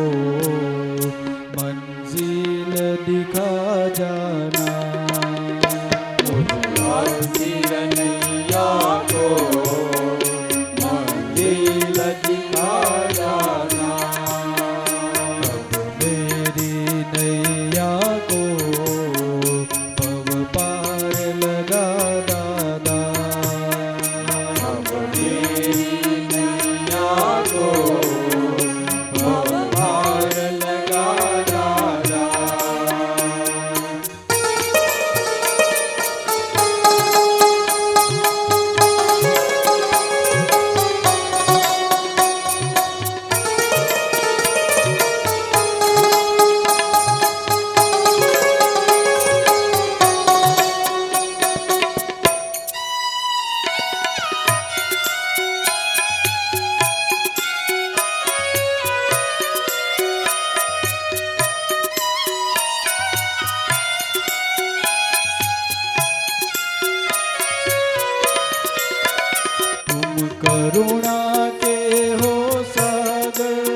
करुणा के हो सागर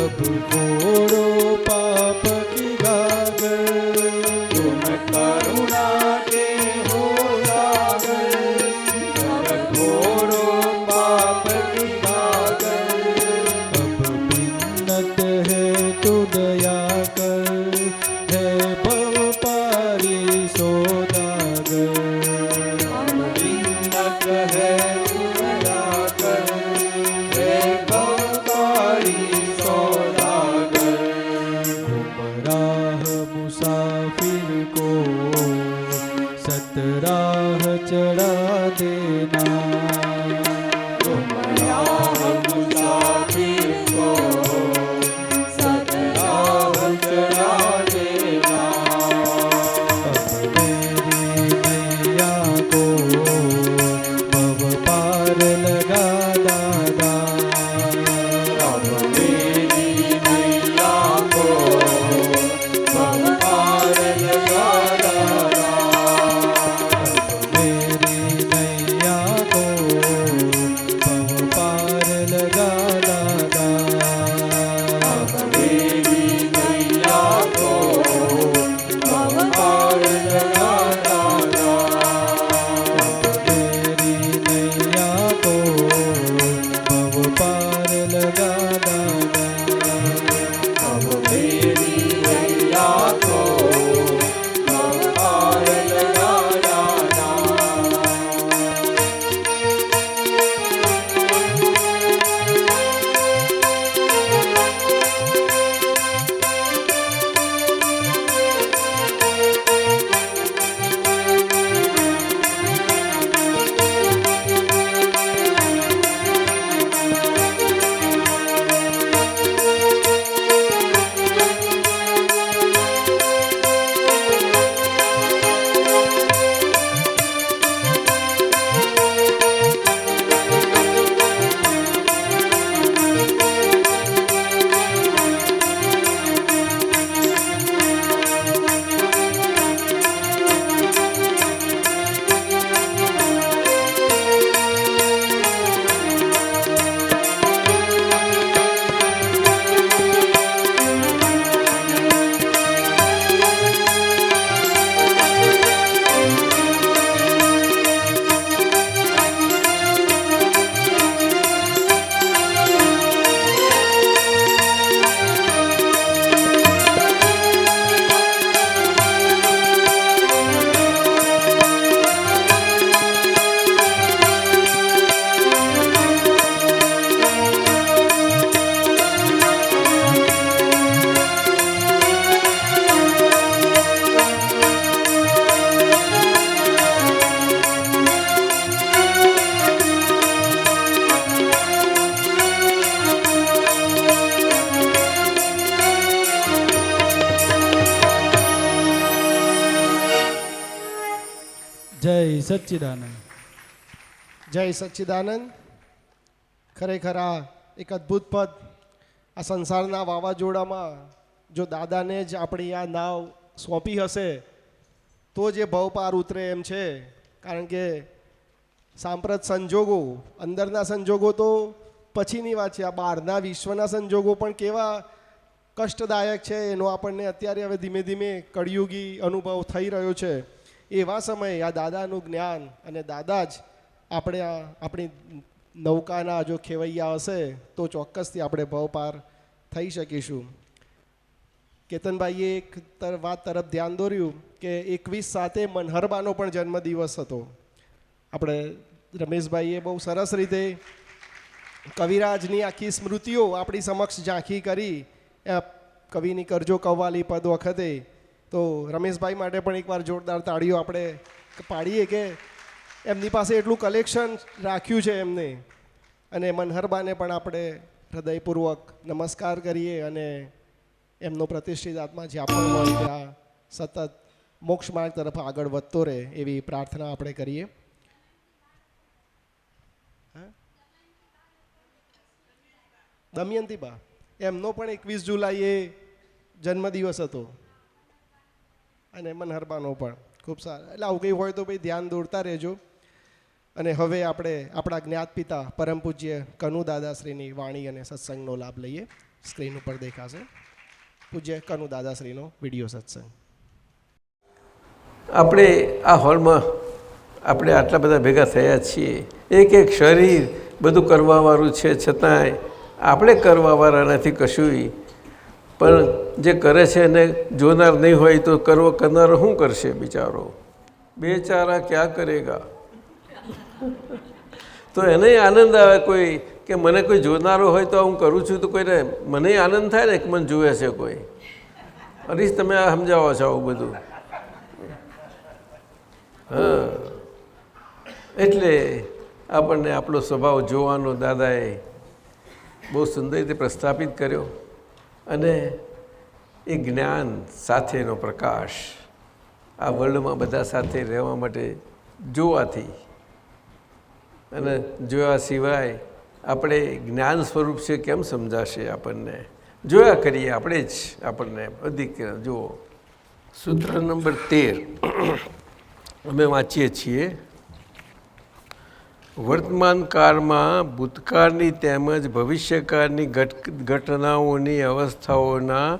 अब फोड़ो पाप की गागर तुम करुणा के हो सागर अब घोरो पाप की गागर अब बिन्नत है तू दया कर है भव पारी सौदागर बिन्नत है तुझा कर हे भवपारी सौदागर गुमराह मुसाफिर को सतराह चढ़ा देना गुमराह मुसाफिर को सतराह चढ़ा देना अब मेरी नैया को भव पार लगा दादा अब मेरी नैया को भवपार लगा दादा मेरी नैया को भव पार लगा दादा अब मेरी नैया को भवपार लगा दादा मेरी नैया को भव पार लगा दादा अब मेरी नैया को भवपार लगा दादा જય સચ્ચિદાનંદ જય સચ્ચિદાનંદ. ખરેખર આ એક અદ્ભુત પદ, આ સંસારના વાવાઝોડામાં જો દાદાને જ આપણી આ નાવ સોંપી હશે તો જે ભવ પાર ઉતરે એમ છે. કારણ કે સાંપ્રત સંજોગો, અંદરના સંજોગો તો પછીની વાત છે, આ બહારના વિશ્વના સંજોગો પણ કેવા કષ્ટદાયક છે એનો આપણને અત્યારે હવે ધીમે ધીમે કળિયુગી અનુભવ થઈ રહ્યો છે. એવા સમયે આ દાદાનું જ્ઞાન અને દાદા જ આપણી નૌકાના જો ખેવૈયા હશે તો ચોક્કસથી આપણે ભવ પાર થઈ શકીશું. કેતનભાઈએ એક વાત તરફ ધ્યાન દોર્યું કે 21/7 મનહરબાનો પણ જન્મદિવસ હતો. આપણે રમેશભાઈએ બહુ સરસ રીતે કવિરાજની આખી સ્મૃતિઓ આપણી સમક્ષ ઝાંખી કરી. કવિની કરજો કવ્વાલી પદ વખતે તો રમેશભાઈ માટે પણ એકવાર જોરદાર તાળીઓ આપણે પાડીએ કે એમની પાસે એટલું કલેક્શન રાખ્યું છે એમને. અને મનહરબાને પણ આપણે હૃદયપૂર્વક નમસ્કાર કરીએ અને એમનો પ્રતિષ્ઠિત આત્મા જ્યાં પણ હોય ત્યાં સતત મોક્ષ માર્ગ તરફ આગળ વધતો રહે એવી પ્રાર્થના આપણે કરીએ. દમયંતીબા, એમનો પણ 21 જુલાઈએ જન્મદિવસ હતો અને મનહરબાનો પણ. ખૂબ સારા. એટલે આવું કંઈ હોય તો ભાઈ ધ્યાન દોરતા રહેજો. અને હવે આપણે આપણા જ્ઞાતપિતા પરમ પૂજ્ય કનુ દાદાશ્રીની વાણી અને સત્સંગનો લાભ લઈએ. સ્ક્રીન ઉપર દેખાશે પૂજ્ય કનુ દાદાશ્રીનો વિડીયો સત્સંગ. આપણે આ હોલમાં આપણે આટલા બધા ભેગા થયા છીએ. એક એક શરીર બધું કરવાવાળું છે, છતાંય આપણે કરવાવાળા નથી કશુંય. પણ જે કરે છે એને જોનાર નહીં હોય તો કરનારો શું કરશે બિચારો? બેચારા ક્યાં કરેગા? તો એને આનંદ આવે કોઈ કે મને કોઈ જોનારો હોય તો હું કરું છું તો કોઈને મને આનંદ થાય ને કે મને જુએ છે કોઈ. હરીશ તમે આ સમજાવો છો આવું બધું? હા, એટલે આપણને આપણો સ્વભાવ જોવાનો દાદાએ બહુ સુંદર રીતે પ્રસ્થાપિત કર્યો. અને એ જ્ઞાન સાથેનો પ્રકાશ આ વર્લ્ડમાં બધા સાથે રહેવા માટે જોવાથી, અને જોયા સિવાય આપણે જ્ઞાન સ્વરૂપ છે કેમ સમજાશે આપણને? જોયા કરીએ આપણે જ આપણને અધિક જુઓ. સૂત્ર નંબર 13 અમે વાંચીએ છીએ. વર્તમાન કાળમાં ભૂતકાળની તેમજ ભવિષ્યકાળની ઘટનાઓની અવસ્થાઓના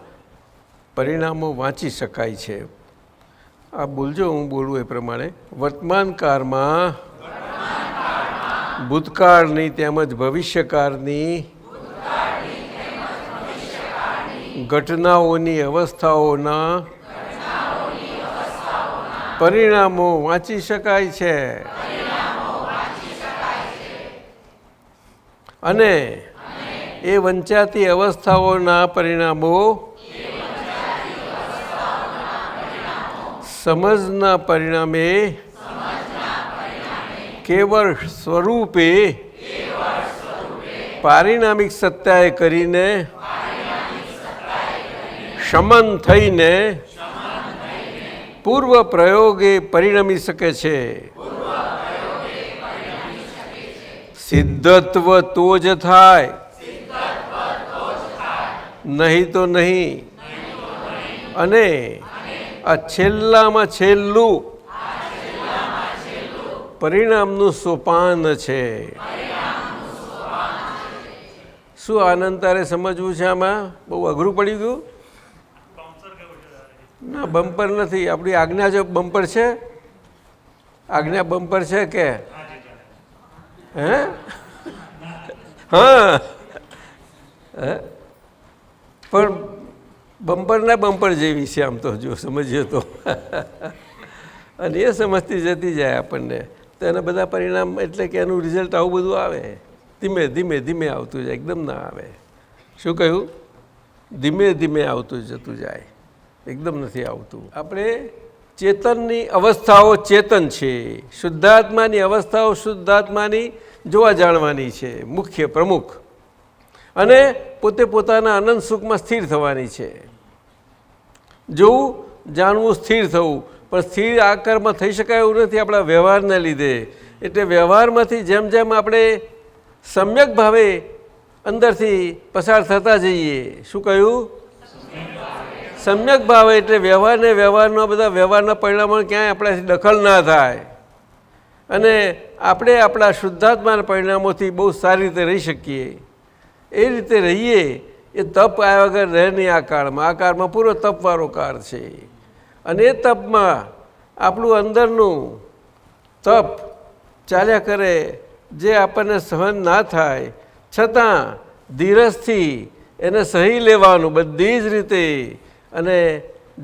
પરિણામો વાંચી શકાય છે. આ બોલજો, હું બોલું એ પ્રમાણે. વર્તમાન કાળમાં ભૂતકાળની તેમજ ભવિષ્યકાળની ઘટનાઓની અવસ્થાઓના પરિણામો વાંચી શકાય છે. અને એ વંચાતી અવસ્થાઓના પરિણામો સમજના પરિણામે કેવળ સ્વરૂપે પારિણામિક સત્તાએ કરીને શમન થઈને પૂર્વ પ્રયોગે પરિણમી શકે છે. સિદ્ધત્વ તો જ થાય, નહીં તો નહીં. અને આ છેલ્લામાં છેલ્લું પરિણામનું સોપાન છે. શું આનંદ તારે સમજવું છે? આમાં બહુ અઘરું પડી ગયું? ના, બમ્પર નથી. આપણી આજ્ઞા જો બમ્પર છે, આજ્ઞા બમ્પર છે કે હે? હા, પણ બમ્પર ના બમ્પર જેવી છે આમ તો, જો સમજીએ તો. અને એ સમજતી જતી જાય આપણને તો એના બધા પરિણામ, એટલે કે એનું રિઝલ્ટ આવું બધું આવે. ધીમે ધીમે ધીમે આવતું જાય, એકદમ ના આવે. શું કહ્યું? ધીમે ધીમે આવતું જતું જાય, એકદમ નથી આવતું. આપણે ચેતનની અવસ્થાઓ ચેતન છે, શુદ્ધાત્માની અવસ્થાઓ શુદ્ધાત્માની જોવા જાણવાની છે, મુખ્ય પ્રમુખ. અને પોતે પોતાના અનંત સુખમાં સ્થિર થવાની છે. જોવું, જાણવું, સ્થિર થવું. પણ સ્થિર આકારમાં થઈ શકાય એવું નથી આપણા વ્યવહારને લીધે. એટલે વ્યવહારમાંથી જેમ જેમ આપણે સમ્યક ભાવે અંદરથી પસાર થતા જઈએ. શું કહ્યું? સમ્યક ભાવે એટલે વ્યવહારને વ્યવહારના બધા વ્યવહારના પરિણામો ક્યાંય આપણાથી દખલ ના થાય. અને આપણે આપણા શુદ્ધાત્માના પરિણામોથી બહુ સારી રીતે રહી શકીએ. એ રીતે રહીએ. એ તપ આવ્યા વગર રહે નહીં આ કાળમાં. આ કાળમાં પૂરો તપવાળો કાળ છે. અને એ તપમાં આપણું અંદરનું તપ ચાલ્યા કરે, જે આપણને સહન ના થાય છતાં ધીરજથી એને સહી લેવાનું બધી જ રીતે. અને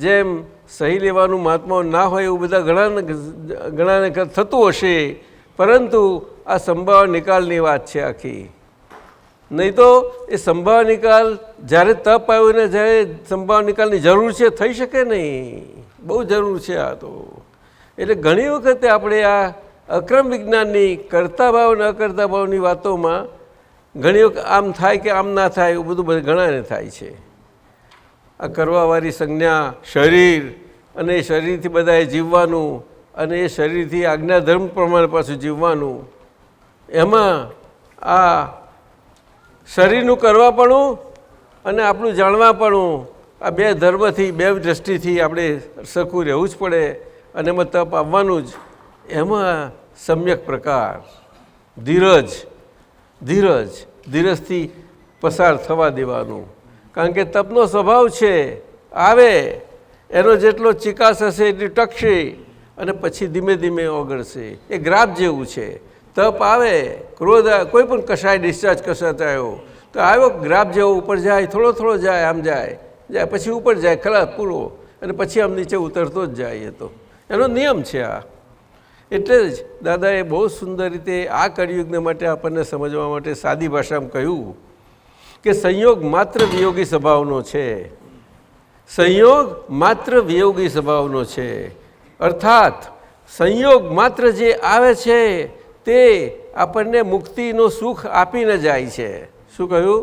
જેમ સહી લેવાનું મહાત્માઓ ના હોય એવું બધા ઘણાને થતું હશે, પરંતુ આ સંભાવ નિકાલની વાત છે આખી. નહીં તો એ સંભાવ નિકાલ જ્યારે તપ આવ્યું ને જ્યારે સંભાવ નિકાલની જરૂર છે, થઈ શકે નહીં. બહુ જરૂર છે આ તો. એટલે ઘણી વખતે આપણે આ અક્રમ વિજ્ઞાનની કરતા ભાવ અને અકર્તા ભાવની વાતોમાં ઘણી વખત આમ થાય કે આમ ના થાય એવું બધું ઘણાને થાય છે. આ કરવાવાળી સંજ્ઞા શરીર, અને એ શરીરથી બધાએ જીવવાનું, અને એ શરીરથી આજ્ઞાધર્મ પ્રમાણે પાછું જીવવાનું. એમાં આ શરીરનું કરવાપણું અને આપણું જાણવાપણું, આ બે ધર્મથી, બે દ્રષ્ટિથી આપણે સરખું રહેવું જ પડે. અને એમાં તપ આવવાનું જ. એમાં સમ્યક પ્રકાર, ધીરજથી પસાર થવા દેવાનું. કારણ કે તપનો સ્વભાવ છે, આવે એનો જેટલો ચિકાસ હશે એટલી ટકશે અને પછી ધીમે ધીમે ઓગળશે. એ ગ્રાફ જેવું છે. તપ આવે, ક્રોધ કોઈ પણ કશાય ડિસ્ચાર્જ કશાય આવ્યો તો આવ્યો ગ્રાફ જેવો ઉપર જાય, થોડો થોડો જાય, આમ જાય પછી ઉપર જાય, ખલાસ પૂરો, અને પછી આમ નીચે ઉતરતો જ જાય. એ તો એનો નિયમ છે આ. એટલે જ દાદાએ બહુ સુંદર રીતે આ કળિયુગને માટે આપણને સમજવા માટે સાદી ભાષામાં કહ્યું કે સંયોગ માત્ર વિયોગી સ્વભાવનો છે. સંયોગ માત્ર વિયોગી સ્વભાવનો છે. અર્થાત સંયોગ માત્ર જે આવે છે તે આપણને મુક્તિનું સુખ આપીને જાય છે. શું કહ્યું?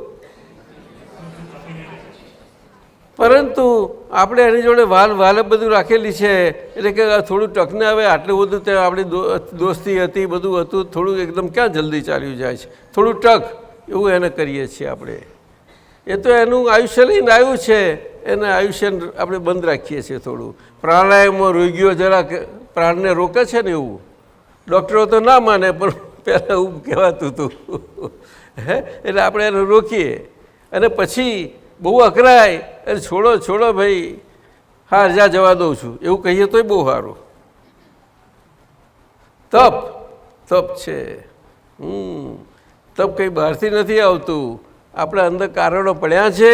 પરંતુ આપણે એની જોડે વાલ બધું રાખેલી છે, એટલે કે થોડું ટકને આવે, આટલું બધું ત્યાં આપણી દોસ્તી હતી, બધું હતું, થોડું એકદમ ક્યાં જલ્દી ચાલ્યું જાય છે, થોડું ટક એવું એને કરીએ છીએ આપણે. એ તો એનું આયુષ્ય લઈને આવ્યું છે, એને આયુષ્ય આપણે બંધ રાખીએ છીએ. થોડું પ્રાણાયામમાં રોગીઓ જરાક પ્રાણને રોકે છે ને, એવું ડૉક્ટરો તો ના માને, પણ પહેલાં એવું કહેવાતું હતું. એટલે આપણે એને રોકીએ અને પછી બહુ અકરાય અને છોડો ભાઈ, હા જવા દઉં છું એવું કહીએ તોય બહુ સારું. તપ છે. તપ કંઈ બહારથી નથી આવતું, આપણા અંદર કારણો પડ્યા છે,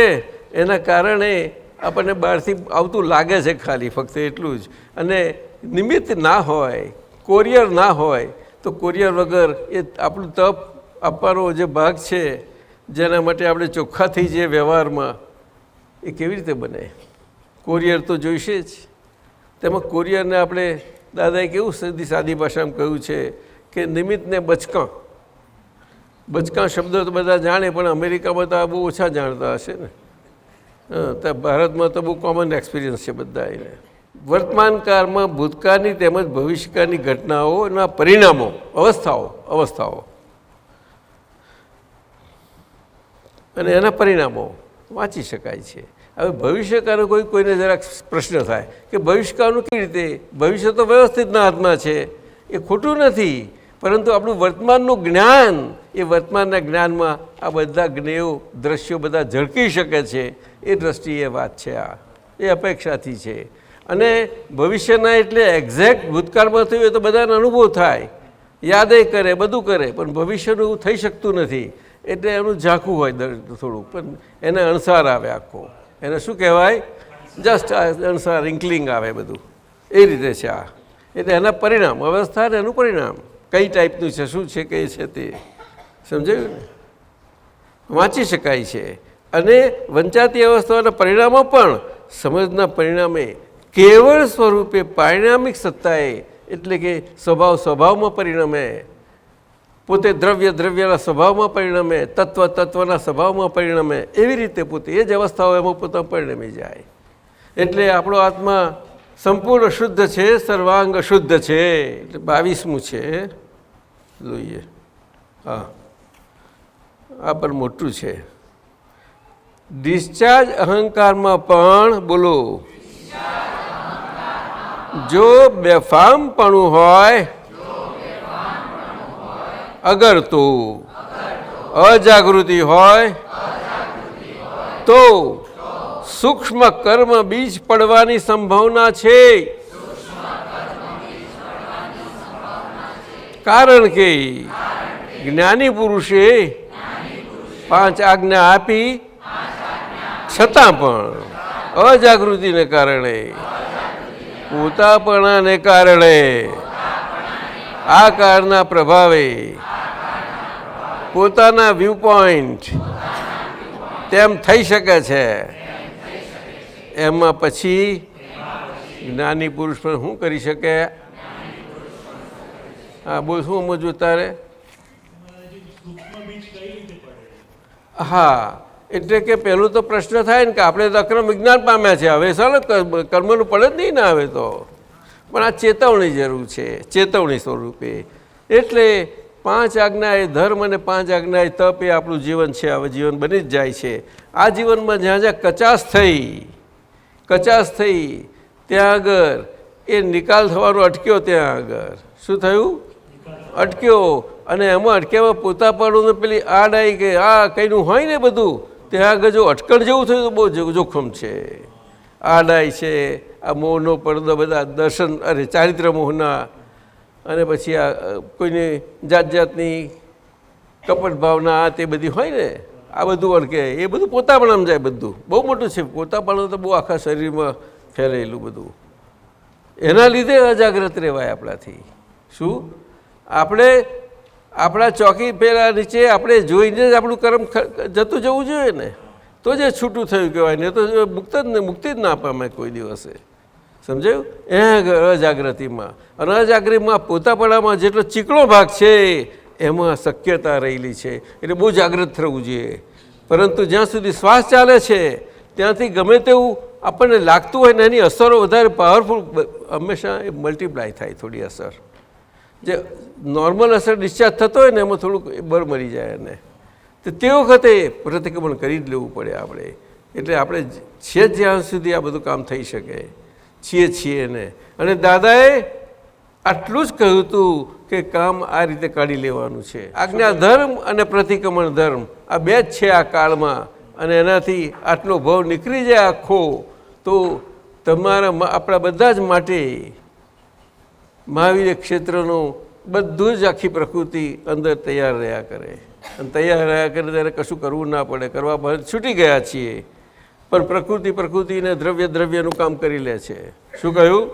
એના કારણે આપણને બહારથી આવતું લાગે છે ખાલી, ફક્ત એટલું જ. અને નિમિત્ત ના હોય, કોરિયર ના હોય તો કોરિયર વગર એ આપણું તપ આપવાનો જે ભાગ છે, જેના માટે આપણે ચોખ્ખા થઈ જઈએ વ્યવહારમાં, એ કેવી રીતે બને? કોરિયર તો જોઈશે જ. તેમાં કોરિયરને આપણે દાદાએ કેવું સાદી ભાષામાં કહ્યું છે કે નિમિત્તને બચકાં શબ્દ તો બધા જાણે, પણ અમેરિકામાં તો આ બહુ ઓછા જાણતા હશે ને. તો ભારતમાં તો બહુ કોમન એક્સપિરિયન્સ છે બધા એને. વર્તમાન કાળમાં ભૂતકાળની તેમજ ભવિષ્યકાળની ઘટનાઓના પરિણામો, અવસ્થાઓ અને એના પરિણામો વાંચી શકાય છે. હવે ભવિષ્યકાળનો કોઈને જરાક પ્રશ્ન થાય કે ભવિષ્યકાળનું કેવી રીતે? ભવિષ્ય તો વ્યવસ્થિતના હાથમાં છે, એ ખોટું નથી, પરંતુ આપણું વર્તમાનનું જ્ઞાન, એ વર્તમાનના જ્ઞાનમાં આ બધા જ્ઞેયો દ્રશ્યો બધા ઝળકી શકે છે. એ દ્રષ્ટિએ વાત છે આ, એ અપેક્ષાથી છે. અને ભવિષ્યના એટલે એક્ઝેક્ટ ભૂતકાળમાં થયું એ તો બધાને અનુભવ થાય, યાદે કરે, બધું કરે, પણ ભવિષ્યનું એવું થઈ શકતું નથી. એટલે એનું ઝાંખું હોય થોડુંક, પણ એને અણસાર આવે આખો. એને શું કહેવાય? જસ્ટ અણસાર, ઇન્કલિંગ આવે બધું. એ રીતે છે આ. એટલે એના પરિણામ, અવસ્થા ને એનું પરિણામ કઈ ટાઈપનું છે, શું છે, કઈ છે, તે સમજાયું ને? વાંચી શકાય છે. અને વંચાતી અવસ્થાઓના પરિણામો પણ સમજના પરિણામે કેવળ સ્વરૂપે પારિણામિક સત્તાએ, એટલે કે સ્વભાવમાં પરિણમે, પોતે દ્રવ્યના સ્વભાવમાં પરિણમે, તત્વના સ્વભાવમાં પરિણમે, એવી રીતે પોતે એ જ અવસ્થાઓ એમાં પોતામાં પરિણમી જાય. એટલે આપણો આત્મા સંપૂર્ણ શુદ્ધ છે, સર્વાંગ શુદ્ધ છે. એટલે 22મું છે, જોઈએ. હા, આ પણ મોટું છે. ડિસ્ચાર્જ અહંકારમાં પણ, બોલો, જો બેફામપણું હોય, અગર તો અજાગૃતિ હોય તો સૂક્ષ્મ કર્મ બીજ પડવાની સંભાવના છે. કારણ કે જ્ઞાની પુરુષે 5 આજ્ઞા આપી છતાં પણ અજાગૃતિને કારણે, પોતાપણાને કારણે, આ કાળના પ્રભાવે, પોતાના વ્યૂ પોઈન્ટ તેમ થઈ શકે છે. એમાં પછી જ્ઞાની પુરુષ પણ શું કરી શકે? હા, બોલ, શું સમજવું તારે? હા, એટલે કે પહેલું તો પ્રશ્ન થાય ને કે આપણે તો અક્રમ વિજ્ઞાન પામ્યા છે, હવે ચાલો કર્મનું પડે જ નહીં ને હવે તો. પણ આ ચેતવણી જરૂર છે, ચેતવણી સ્વરૂપે. એટલે 5 આજ્ઞા એ ધર્મ અને 5 આજ્ઞા એ તપ, એ આપણું જીવન છે. હવે જીવન બની જ જાય છે. આ જીવનમાં જ્યાં જ્યાં કચાશ થઈ ત્યાં આગળ એ નિકાલ થવાનો અટક્યો. ત્યાં આગળ શું થયું? અટક્યો અને એમાં અટક્યામાં પોતાપણું પેલી આડ આવી કે આ કંઈનું હોય ને બધું ત્યાં આગળ જો અટકણ જેવું થયું તો બહુ જોખમ છે. આડાઈ છે, આ મોહનો પડદો, બધા દર્શન અરે ચારિત્ર મોહના, અને પછી આ કોઈની જાત જાતની કપટ ભાવના આ તે બધી હોય ને, આ બધું અડકે. એ બધું પોતાપણામાં જાય. બધું બહુ મોટું છે. પોતાપણું તો બહુ આખા શરીરમાં ફેલાયેલું બધું. એના લીધે અજાગ્રત રહેવાય આપણાથી. શું આપણે આપણા ચોકી પેલા નીચે આપણે જોઈને જ આપણું કર્મ જતું જવું જોઈએ ને, તો જ છૂટું થયું કહેવાય. ને તો મુક્તિ જ ના પામે કોઈ દિવસે. સમજાયું? એ અજાગૃતિમાં અને અજાગૃતિમાં પોતાપણામાં જેટલો ચીકણો ભાગ છે એમાં શક્યતા રહેલી છે. એટલે બહુ જાગૃત થવું જોઈએ. પરંતુ જ્યાં સુધી શ્વાસ ચાલે છે ત્યાંથી ગમે તેવું આપણને લાગતું હોય ને એની અસરો વધારે પાવરફુલ હંમેશા એ મલ્ટીપ્લાય થાય. થોડી અસર જે નોર્મલ અસર ડિસ્ચાર્જ થતો હોય ને એમાં થોડુંક બર મરી જાય. એને તો તે વખતે પ્રતિક્રમણ કરી જ લેવું પડે આપણે. એટલે આપણે છે જ્યાં સુધી આ બધું કામ થઈ શકે છીએ ને. અને દાદાએ આટલું જ કહ્યું હતું કે કામ આ રીતે કાઢી લેવાનું છે. આજ્ઞા ધર્મ અને પ્રતિક્રમણ ધર્મ આ બે જ છે આ કાળમાં. અને એનાથી આટલો ભાવ નીકળી જાય આખો, તો તમારા આપણા બધા જ માટે મહાવીર ક્ષેત્રનું બધું જ આખી પ્રકૃતિ અંદર તૈયાર રહ્યા કરે. અને તૈયાર રહ્યા કરે ત્યારે કશું કરવું ના પડે. કરવા પર છૂટી ગયા છીએ. પણ પ્રકૃતિને દ્રવ્યનું કામ કરી લે છે. શું કહ્યું?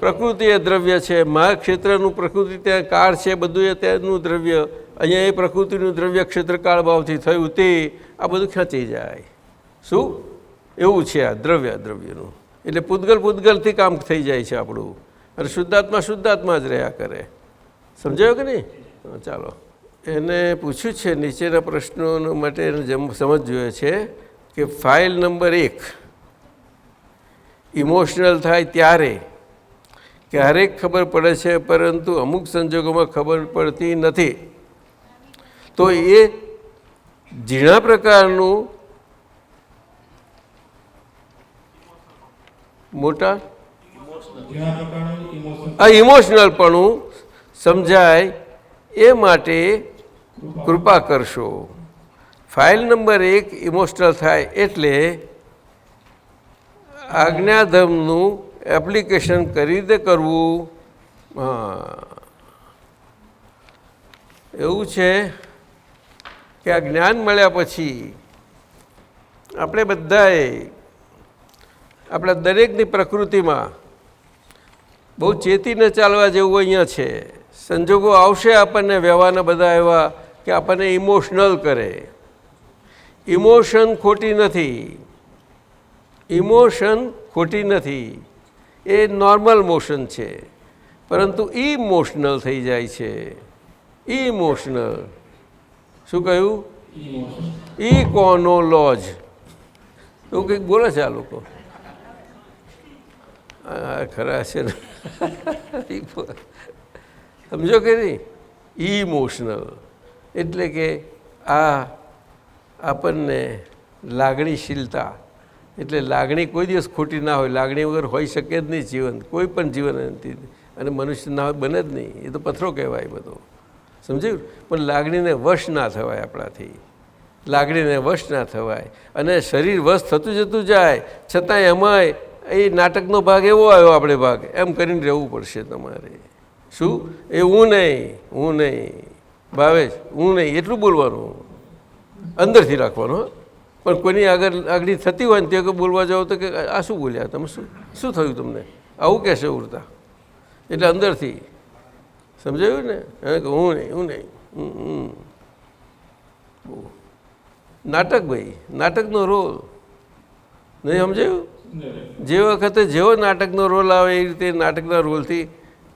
પ્રકૃતિ એ દ્રવ્ય છે. મહાક્ષેત્રનું પ્રકૃતિ ત્યાં કાળ છે, બધું એ ત્યાંનું દ્રવ્ય. અહીંયા એ પ્રકૃતિનું દ્રવ્ય ક્ષેત્ર કાળ ભાવથી થયું તે આ બધું ખેંચી જાય. શું એવું છે આ દ્રવ્યનું? એટલે પૂતગલથી કામ થઈ જાય છે આપણું. અને શુદ્ધાત્મા જ રહ્યા કરે. સમજાયો કે નહીં? ચાલો, એને પૂછ્યું છે નીચેના પ્રશ્નો માટે સમજ જોઈએ છે કે ફાઇલ નંબર 1 ઇમોશનલ થાય ત્યારે ક્યારેક ખબર પડે છે, પરંતુ અમુક સંજોગોમાં ખબર પડતી નથી. તો એ ઝીણા પ્રકારનું મોટા આ ઇમોશનલપણું સમજાય એ માટે કૃપા કરશો. ફાઇલ નંબર 1 ઇમોશનલ થાય એટલે આજ્ઞાધર્મનું એપ્લિકેશન કઈ રીતે કરવું? એવું છે કે આ જ્ઞાન મળ્યા પછી આપણે બધાએ આપણા દરેકની પ્રકૃતિમાં બહુ ચેતીને ચાલવા જેવું અહીંયા છે. સંજોગો આવશે આપણને વ્યવહારના બધા એવા કે આપણને ઇમોશનલ કરે. ઇમોશન ખોટી નથી. એ નોર્મલ મોશન છે. પરંતુ ઇમોશનલ થઈ જાય છે. ઇમોશનલ શું કહ્યું? ઇકોનોલોજ એવું કંઈક બોલે છે આ લોકો. ખરા છે ને? સમજો કે નહીં? ઇમોશનલ એટલે કે આ આપણને લાગણીશીલતા, એટલે લાગણી કોઈ દિવસ ખોટી ના હોય. લાગણી વગર હોઈ શકે જ નહીં જીવન, કોઈ પણ જીવન. અને મનુષ્ય ના હોય બને જ નહીં. એ તો પથ્થરો કહેવાય બધો. સમજ્યું? પણ લાગણીને વશ ના થવાય આપણાથી. લાગણીને વશ ના થવાય. અને શરીર વશ થતું જતું જાય છતાં એમાંય એ નાટકનો ભાગ એવો આવ્યો, આપણે ભાગ એમ કરીને રહેવું પડશે તમારે. શું? એ હું નહીં ભાવેશ, હું નહીં એટલું બોલવાનું, અંદરથી રાખવાનું. પણ કોઈની આગળ થતી હોય ને તે બોલવા જાઓ તો કે આ શું બોલ્યા તમે? શું થયું તમને? આવું કહેશે ઉડતા. એટલે અંદરથી સમજાયું ને? હું નહીં. નાટક ભાઈ, નાટકનો રોલ નહીં સમજાયું? જે વખતે જેવો નાટકનો રોલ આવે એ રીતે નાટકના રોલથી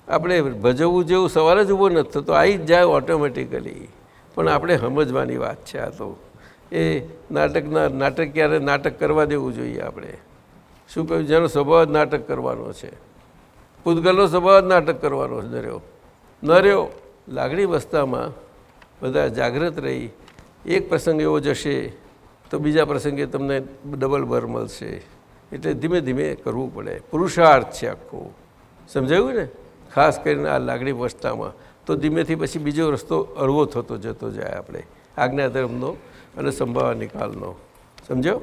આપણે ભજવવું જેવું સવાલ જ ઊભો નથી થતો, આવી જ જાય ઓટોમેટિકલી. પણ આપણે સમજવાની વાત છે આ તો. એ નાટક ક્યારે નાટક કરવા દેવું જોઈએ આપણે. શું કહ્યું? જેનો સ્વભાવ જ નાટક કરવાનો છે. પૂતગલનો સ્વભાવ જ નાટક કરવાનો છે. ન રહ્યો લાગણી અવસ્થામાં બધા જાગૃત રહી. એક પ્રસંગ એવો જશે તો બીજા પ્રસંગે તમને ડબલ બર મળશે. એટલે ધીમે ધીમે કરવું પડે. પુરુષાર્થ છે આખો. સમજાયું ને? ખાસ કરીને આ લાગણી અવસ્થામાં તો ધીમેથી પછી બીજો રસ્તો હળવો થતો જતો જાય આપણે આજ્ઞા ધર્મનો અને સંભાવ નિકાલનો. સમજો?